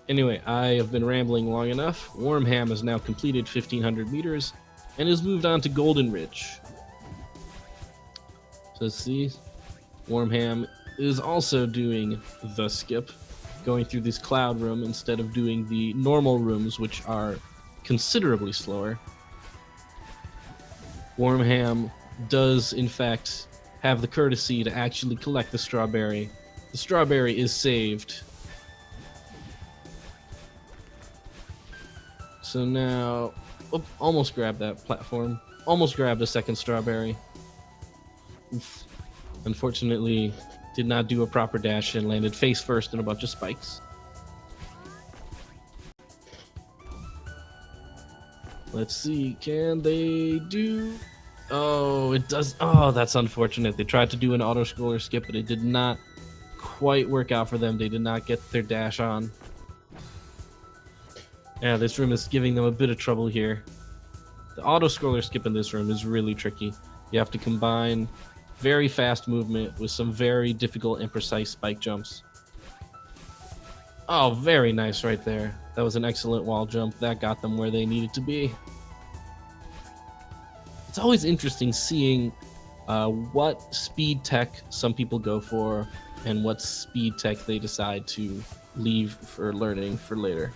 [SPEAKER 1] Anyway, I have been rambling long enough. Warmham has now completed 1,500 meters and has moved on to Golden Ridge. So let's see. Warmham is also doing the skip, going through this cloud room instead of doing the normal rooms, which are considerably slower. Warmham does, in fact, have the courtesy to actually collect the strawberry. The strawberry is saved. So now, almost grabbed that platform. Almost grabbed a second strawberry. Oof. Unfortunately, did not do a proper dash and landed face first in a bunch of spikes. Let's see, can they do... Oh, it does... Oh, that's unfortunate. They tried to do an auto-scroller skip, but it did not quite work out for them. They did not get their dash on. Yeah, this room is giving them a bit of trouble here. The auto-scroller skip in this room is really tricky. You have to combine very fast movement with some very difficult and precise spike jumps. Oh, very nice right there. That was an excellent wall jump. That got them where they needed to be. It's always interesting seeing what speed tech some people go for and what speed tech they decide to leave for learning for later.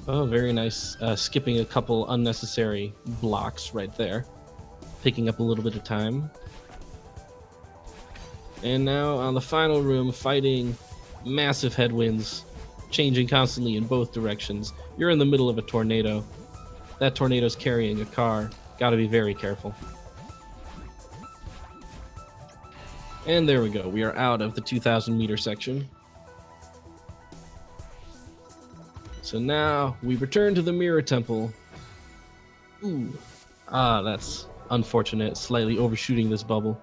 [SPEAKER 1] Oh, very nice. Skipping a couple unnecessary blocks right there. Picking up a little bit of time. And now on the final room, fighting massive headwinds, changing constantly in both directions. You're in the middle of a tornado. That tornado's carrying a car. Gotta be very careful. And there we go. We are out of the 2,000 meter section. So now we return to the Mirror Temple. Ooh. Ah, that's unfortunate. Slightly overshooting this bubble.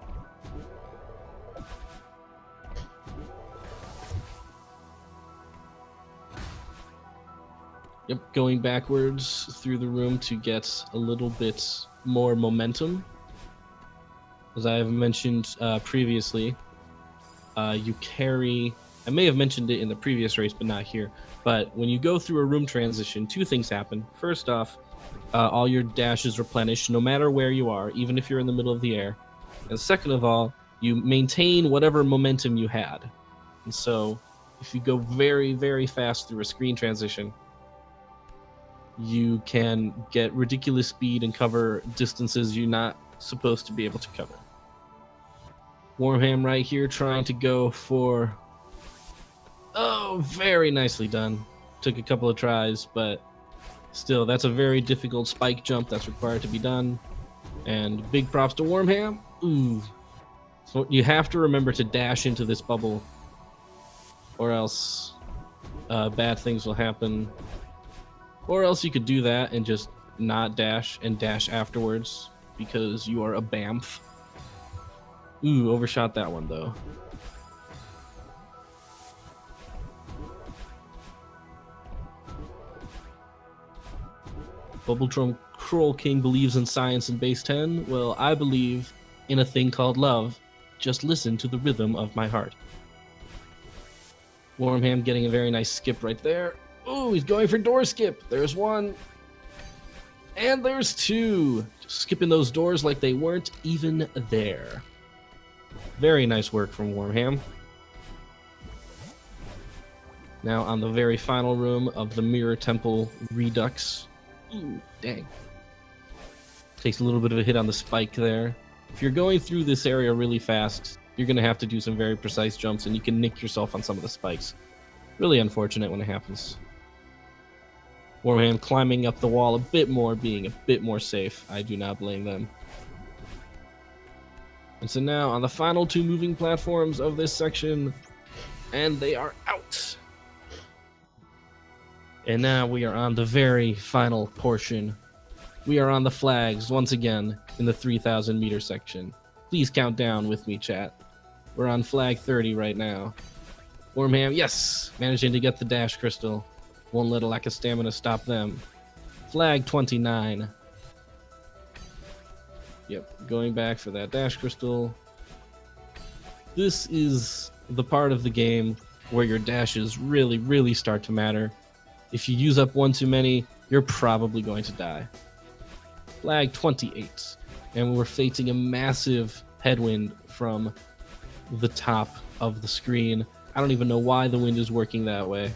[SPEAKER 1] Yep, going backwards through the room to get a little bit more momentum. As I have mentioned previously, you carry... I may have mentioned it in the previous race, but not here. But when you go through a room transition, 2 things happen. First off, all your dashes replenish no matter where you are, even if you're in the middle of the air. And second of all, you maintain whatever momentum you had. And so if you go very, very fast through a screen transition, you can get ridiculous speed and cover distances you're not supposed to be able to cover. Warmham right here trying to go for... Oh, very nicely done. Took a couple of tries, but still, that's a very difficult spike jump that's required to be done. And big props to Warmham. Ooh. So you have to remember to dash into this bubble, or else bad things will happen. Or else you could do that and just not dash and dash afterwards because you are a bamf. Ooh, overshot that one though. Bubble Drum Troll King believes in science in base 10, well, I believe in a thing called love. Just listen to the rhythm of my heart. Wormham getting a very nice skip right there. Oh, he's going for door skip. There's one. And there's two. Just skipping those doors like they weren't even there. Very nice work from Wormham. Now on the very final room of the Mirror Temple Redux. Ooh, dang. Takes a little bit of a hit on the spike there. If you're going through this area really fast, you're going to have to do some very precise jumps, and you can nick yourself on some of the spikes. Really unfortunate when it happens. Wormham climbing up the wall a bit more, being a bit more safe. I do not blame them. And so now on the final two moving platforms of this section, and they are out. And now we are on the very final portion. We are on the flags once again in the 3,000 meter section. Please count down with me, chat. We're on flag 30 right now. Wormham, yes, managing to get the dash crystal. Won't let a lack of stamina stop them. Flag 29. Yep, going back for that dash crystal. This is the part of the game where your dashes really, really start to matter. If you use up one too many, you're probably going to die. Flag 28. And we're facing a massive headwind from the top of the screen. I don't even know why the wind is working that way.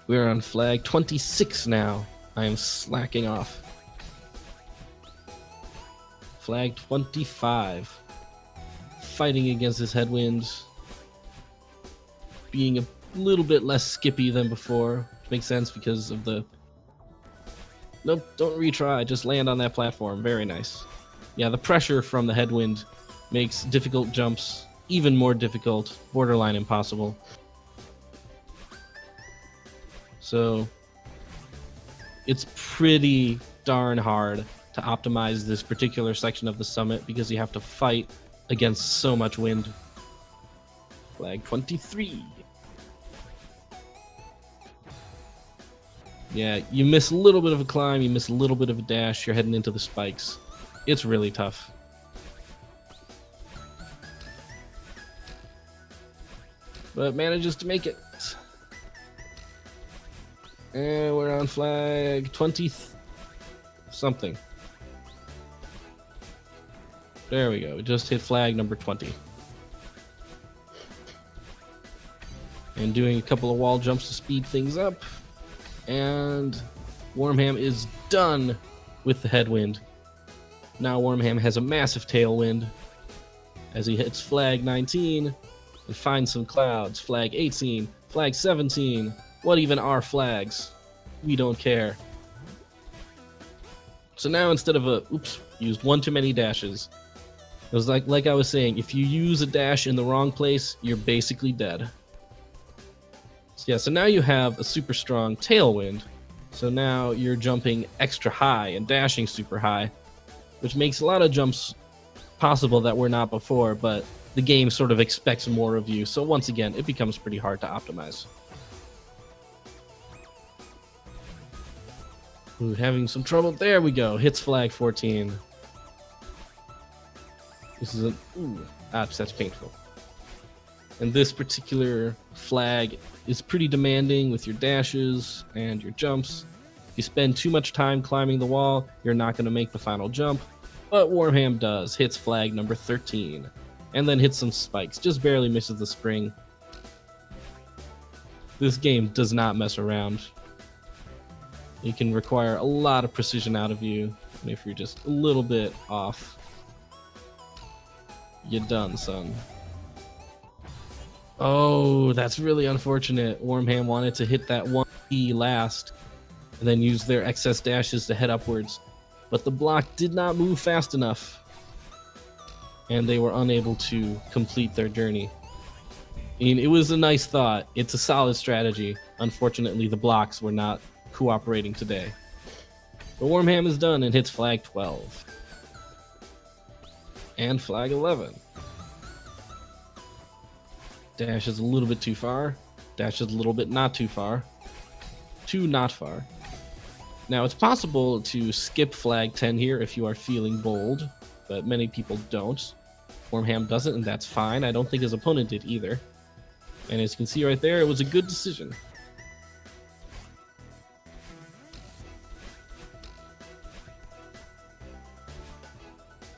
[SPEAKER 1] We're on flag 26 now. I am slacking off. Flag 25. Fighting against this headwind. Being a little bit less skippy than before. Which makes sense because of the... Nope, don't retry. Just land on that platform. Very nice. Yeah, the pressure from the headwind makes difficult jumps even more difficult. Borderline impossible. So it's pretty darn hard to optimize this particular section of the summit because you have to fight against so much wind. Flag 23. Yeah, you miss a little bit of a climb, you miss a little bit of a dash, you're heading into the spikes. It's really tough. But manages to make it. And we're on flag 20 something. There we go. We just hit flag number 20. And doing a couple of wall jumps to speed things up. And Wormham is done with the headwind. Now Wormham has a massive tailwind as he hits flag 19 and finds some clouds. Flag 18, flag 17. What even are flags? We don't care. So now instead of a, oops, used one too many dashes. It was like I was saying, if you use a dash in the wrong place, you're basically dead. So yeah, so now you have a super strong tailwind. So now you're jumping extra high and dashing super high, which makes a lot of jumps possible that were not before, but the game sort of expects more of you. So once again, it becomes pretty hard to optimize. Ooh, having some trouble. There we go. Hits flag 14. This is an... Ooh, ouch, that's painful. And this particular flag is pretty demanding with your dashes and your jumps. If you spend too much time climbing the wall, you're not going to make the final jump. But Wormham does. Hits flag number 13. And then hits some spikes. Just barely misses the spring. This game does not mess around. It can require a lot of precision out of you. And if you're just a little bit off, you're done, son. Oh, that's really unfortunate. Wormham wanted to hit that one key last and then use their excess dashes to head upwards. But the block did not move fast enough. And they were unable to complete their journey. I mean, it was a nice thought. It's a solid strategy. Unfortunately, the blocks were not cooperating today. But Wormham is done and hits flag 12. And flag 11. Dash is a little bit too far. Dash is a little bit not too far. Too not far. Now, it's possible to skip flag 10 here if you are feeling bold, but many people don't. Wormham doesn't, and that's fine. I don't think his opponent did either. And as you can see right there, it was a good decision.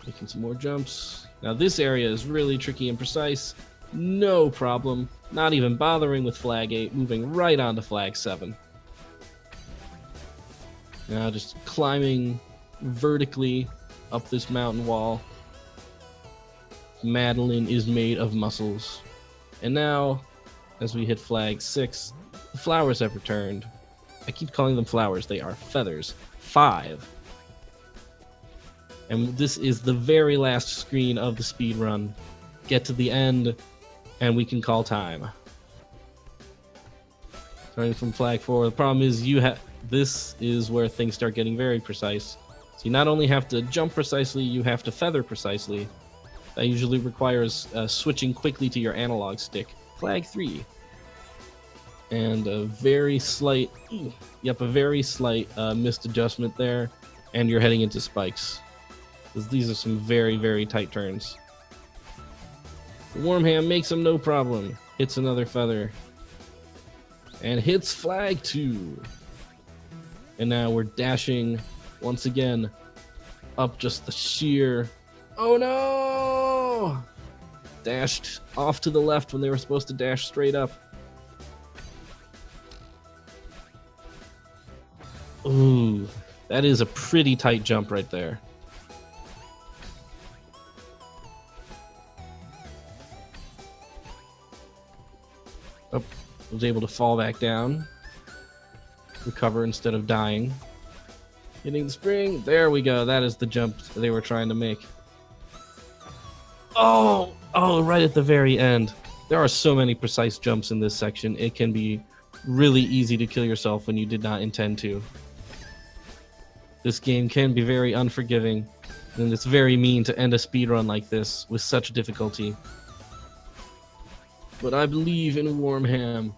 [SPEAKER 1] Making some more jumps. Now this area is really tricky and precise. No problem. Not even bothering with flag 8, moving right onto flag 7. Now just climbing vertically up this mountain wall. Madeline is made of muscles. And now, as we hit flag 6, the flowers have returned. I keep calling them flowers, they are feathers. 5. And this is the very last screen of the speed run. Get to the end, and we can call time. Starting from flag 4, the problem is this is where things start getting very precise. So you not only have to jump precisely, you have to feather precisely. That usually requires switching quickly to your analog stick. Flag 3. And a very slight, missed adjustment there, and you're heading into spikes. These are some very, very tight turns. Wormham makes him no problem. Hits another feather. And hits flag 2. And now we're dashing once again up just the sheer... Oh no! Dashed off to the left when they were supposed to dash straight up. Ooh, that is a pretty tight jump right there. Oh, was able to fall back down. Recover instead of dying. Hitting the spring. There we go. That is the jump they were trying to make. Oh, right at the very end. There are so many precise jumps in this section. It can be really easy to kill yourself when you did not intend to. This game can be very unforgiving, and it's very mean to end a speedrun like this with such difficulty. But I believe in Wormham.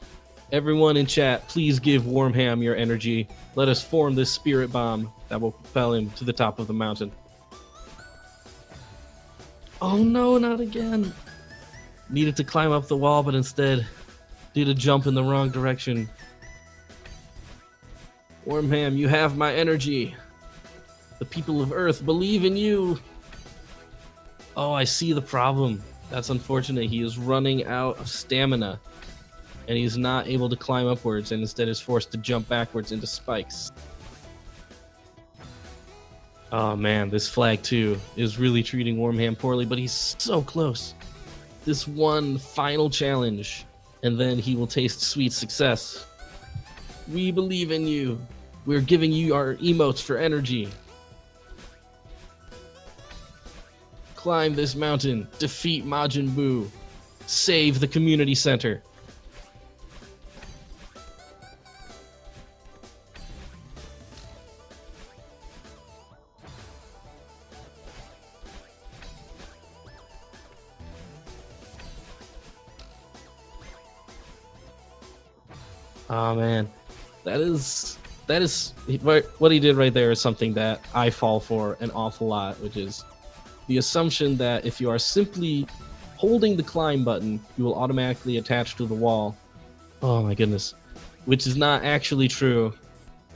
[SPEAKER 1] Everyone in chat, please give Wormham your energy. Let us form this spirit bomb that will propel him to the top of the mountain. Oh no, not again. Needed to climb up the wall, but instead did a jump in the wrong direction. Wormham, you have my energy. The people of Earth believe in you. Oh, I see the problem. That's unfortunate. He is running out of stamina, and he's not able to climb upwards, and instead is forced to jump backwards into spikes. Oh man, this flag 2 is really treating Wormham poorly, but he's so close. This one final challenge, and then he will taste sweet success. We believe in you. We're giving you our emotes for energy. Climb this mountain, defeat Majin Buu, save the community center. Oh man, that is what he did right there is something that I fall for an awful lot, which is the assumption that if you are simply holding the climb button, you will automatically attach to the wall. Oh my goodness. Which is not actually true.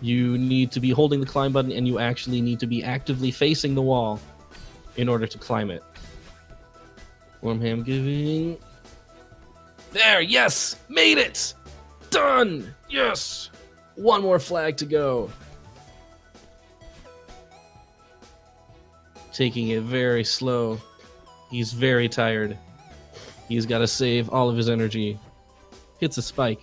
[SPEAKER 1] You need to be holding the climb button, and you actually need to be actively facing the wall in order to climb it. Wormham giving... There, yes! Made it! Done! Yes! One more flag to go. Taking it very slow. He's very tired. He's got to save all of his energy. Hits a spike.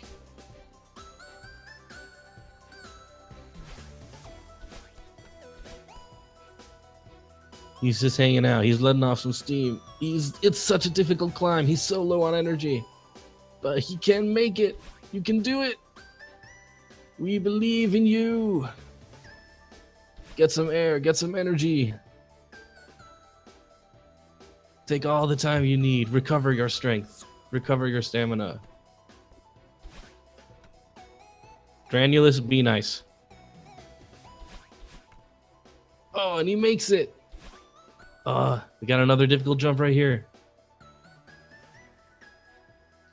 [SPEAKER 1] He's just hanging out. He's letting off some steam. It's such a difficult climb. He's so low on energy. But he can make it. You can do it. We believe in you. Get some air. Get some energy. Take all the time you need. Recover your strength. Recover your stamina. Granulus, be nice. and he makes it. We got another difficult jump right here.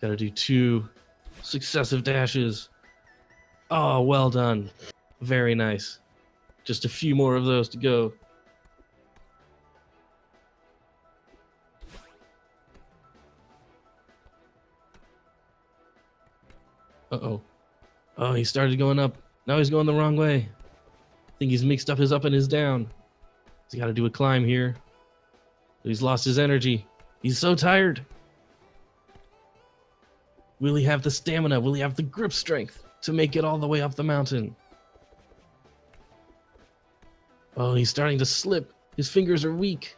[SPEAKER 1] Gotta do 2 successive dashes. Oh, well done. Very nice. Just a few more of those to go. Uh-oh. Oh, he started going up. Now he's going the wrong way. I think he's mixed up his up and his down. He's got to do a climb here. He's lost his energy. He's so tired. Will he have the stamina? Will he have the grip strength to make it all the way up the mountain? Oh, he's starting to slip. His fingers are weak.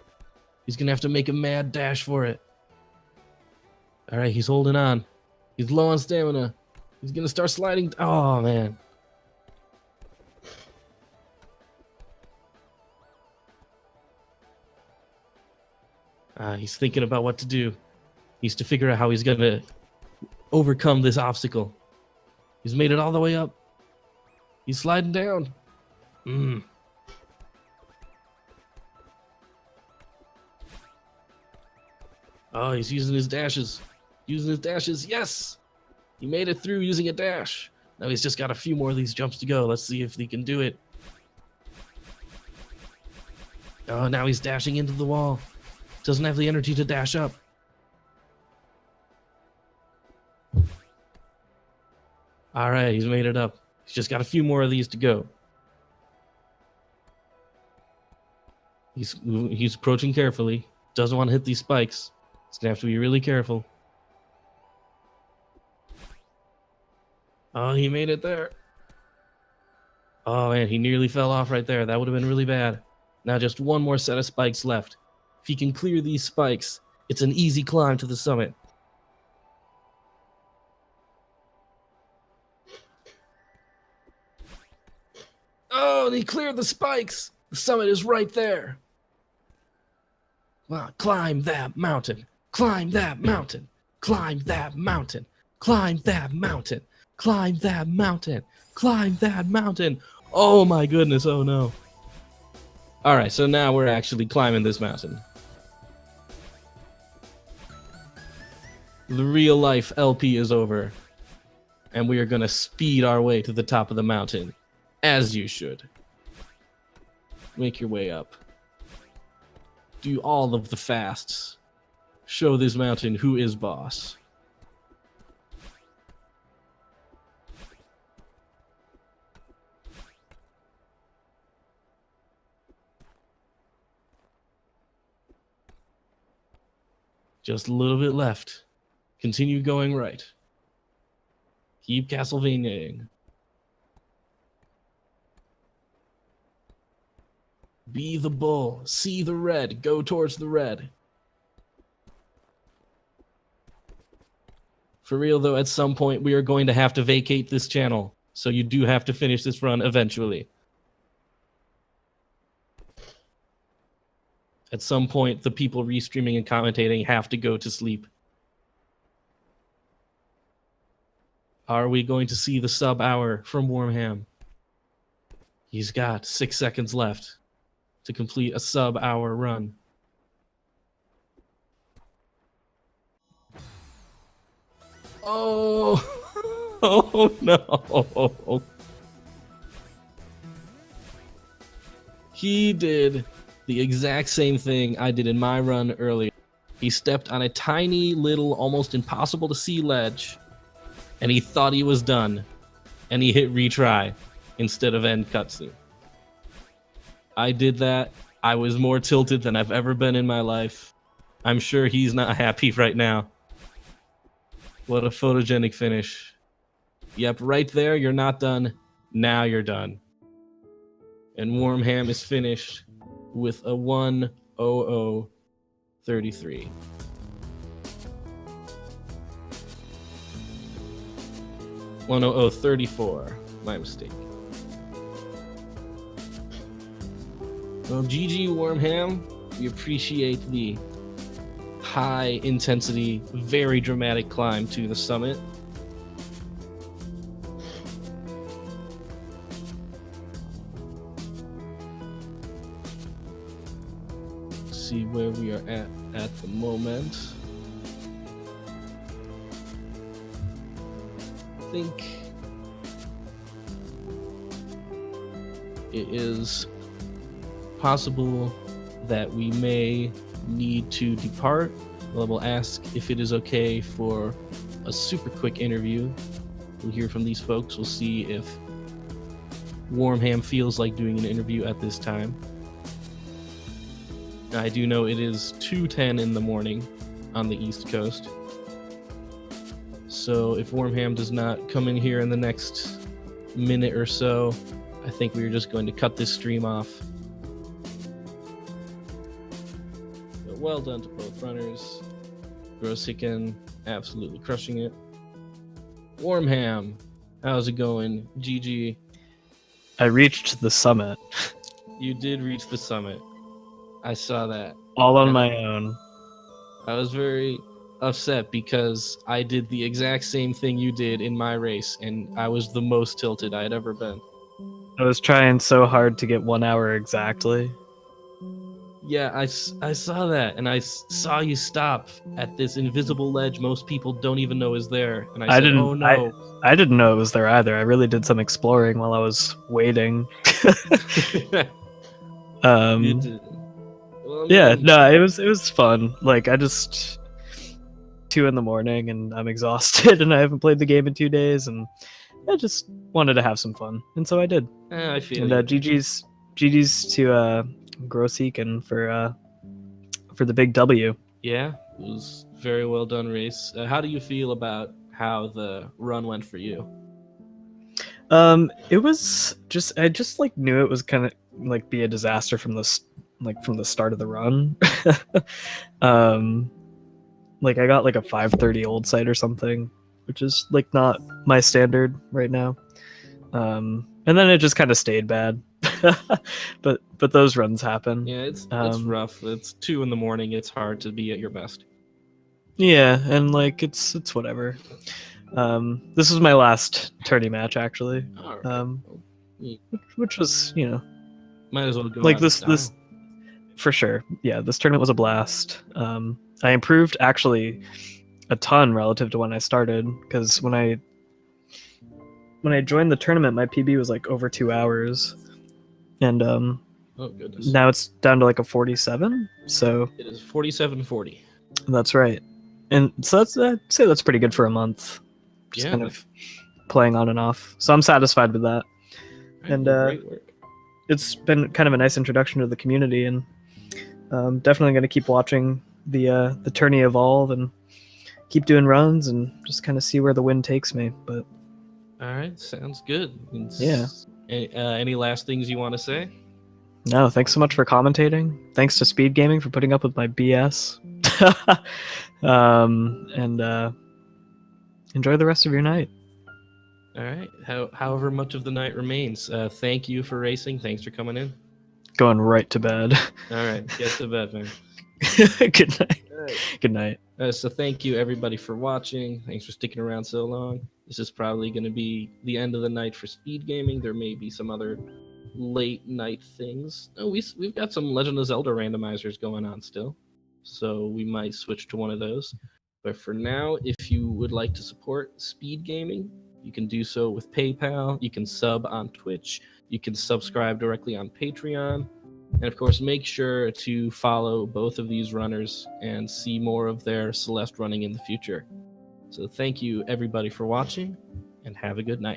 [SPEAKER 1] He's going to have to make a mad dash for it. All right, he's holding on. He's low on stamina. He's going to start sliding. Oh, man. He's thinking about what to do. He needs to figure out how he's going to overcome this obstacle. He's made it all the way up. He's sliding down. Oh, he's using his dashes. Yes! He made it through using a dash. Now he's just got a few more of these jumps to go. Let's see if he can do it. Oh, now he's dashing into the wall. Doesn't have the energy to dash up. All right, he's made it up. He's just got a few more of these to go. He's approaching carefully. Doesn't want to hit these spikes. He's gonna have to be really careful. Oh, he made it there. Oh man, he nearly fell off right there. That would have been really bad. Now just one more set of spikes left. If he can clear these spikes, it's an easy climb to the summit. Oh, and he cleared the spikes. The summit is right there. Well, climb that mountain. Climb that mountain. Climb that mountain. Climb that mountain. Climb that mountain. Climb that mountain. Oh my goodness, oh no. Alright, so now we're actually climbing this mountain. The real life LP is over. And we are gonna speed our way to the top of the mountain. As you should. Make your way up. Do all of the fasts. Show this mountain who is boss. Just a little bit left. Continue going right. Keep Castlevaniaing. Be the bull. See the red. Go towards the red. For real though, at some point we are going to have to vacate this channel. So you do have to finish this run eventually. At some point, the people restreaming and commentating have to go to sleep. Are we going to see the sub-hour from Wormham? He's got 6 seconds left to complete a sub-hour run. Oh, oh no. He did the exact same thing I did in my run earlier. He stepped on a tiny little, almost impossible to see ledge, and he thought he was done, and he hit retry instead of end cutscene. I did that. I was more tilted than I've ever been in my life. I'm sure he's not happy right now. What a photogenic finish. Yep, right there, you're not done. Now you're done. And Wormham is finished with a 1:00:33. (1:00:34). My mistake. Well, GG Wormham. We appreciate the high intensity, very dramatic climb to the summit. where we are at the moment. I think it is possible that we may need to depart. We'll ask if it is okay for a super quick interview. We'll hear from these folks. We'll see if Warmham feels like doing an interview at this time. I do know it is 2:10 in the morning on the East Coast. So if Warmham does not come in here in the next minute or so, I think we are just going to cut this stream off. But well done to both runners. GrosHiken absolutely crushing it. Warmham, how's it going? GG.
[SPEAKER 2] I reached the summit.
[SPEAKER 1] You did reach the summit. I saw that.
[SPEAKER 2] All on my own.
[SPEAKER 1] I was very upset because I did the exact same thing you did in my race, and I was the most tilted I had ever been.
[SPEAKER 2] I was trying so hard to get 1 hour exactly.
[SPEAKER 1] Yeah, I saw that, and I saw you stop at this invisible ledge most people don't even know is there, and I said, oh no.
[SPEAKER 2] I didn't know it was there either. I really did some exploring while I was waiting.
[SPEAKER 1] You did. Well,
[SPEAKER 2] yeah, no, it was fun. Like, I just 2 in the morning and I'm exhausted and I haven't played the game in 2 days and I just wanted to have some fun, and so I did.
[SPEAKER 1] I feel
[SPEAKER 2] and GG's to GrosHiken for the big W.
[SPEAKER 1] Yeah, it was very well done race. How do you feel about how the run went for you?
[SPEAKER 2] It was just, I just like knew it was kind of like be a disaster from the start of the run. Like I got like a 5:30 old site or something, which is like not my standard right now. And then it just kind of stayed bad. but those runs happen.
[SPEAKER 1] Yeah, it's rough. It's 2 in the morning. It's hard to be at your best.
[SPEAKER 2] Yeah, and like it's whatever. This was my last tourney match actually. Right. Which was,
[SPEAKER 1] might as well go
[SPEAKER 2] like this for sure. Yeah, this tournament was a blast. I improved actually a ton relative to when I started, because when I joined the tournament, my PB was like over 2 hours, and oh
[SPEAKER 1] goodness,
[SPEAKER 2] now it's down to like a 47. So
[SPEAKER 1] it is 47:40.
[SPEAKER 2] That's right, and so I'd say that's pretty good for a month. Just kind of playing on and off. So I'm satisfied with that, and
[SPEAKER 1] great work.
[SPEAKER 2] It's been kind of a nice introduction to the community, and definitely going to keep watching the tourney evolve and keep doing runs and just kind of see where the wind takes me. But
[SPEAKER 1] all right, sounds good.
[SPEAKER 2] Yeah.
[SPEAKER 1] Any last things you want to say?
[SPEAKER 2] No, thanks so much for commentating. Thanks to Speed Gaming for putting up with my BS. And enjoy the rest of your night.
[SPEAKER 1] All right. However much of the night remains. Thank you for racing. Thanks for coming in.
[SPEAKER 2] Going right to bed.
[SPEAKER 1] All right. Get to bed, man.
[SPEAKER 2] Good night.
[SPEAKER 1] Right.
[SPEAKER 2] Good night.
[SPEAKER 1] So thank you, everybody, for watching. Thanks for sticking around so long. This is probably going to be the end of the night for Speed Gaming. There may be some other late night things. Oh, we've got some Legend of Zelda randomizers going on still, so we might switch to one of those. But for now, if you would like to support Speed Gaming, you can do so with PayPal. You can sub on Twitch. You can subscribe directly on Patreon. And of course, make sure to follow both of these runners and see more of their Celeste running in the future. So thank you, everybody, for watching, and have a good night.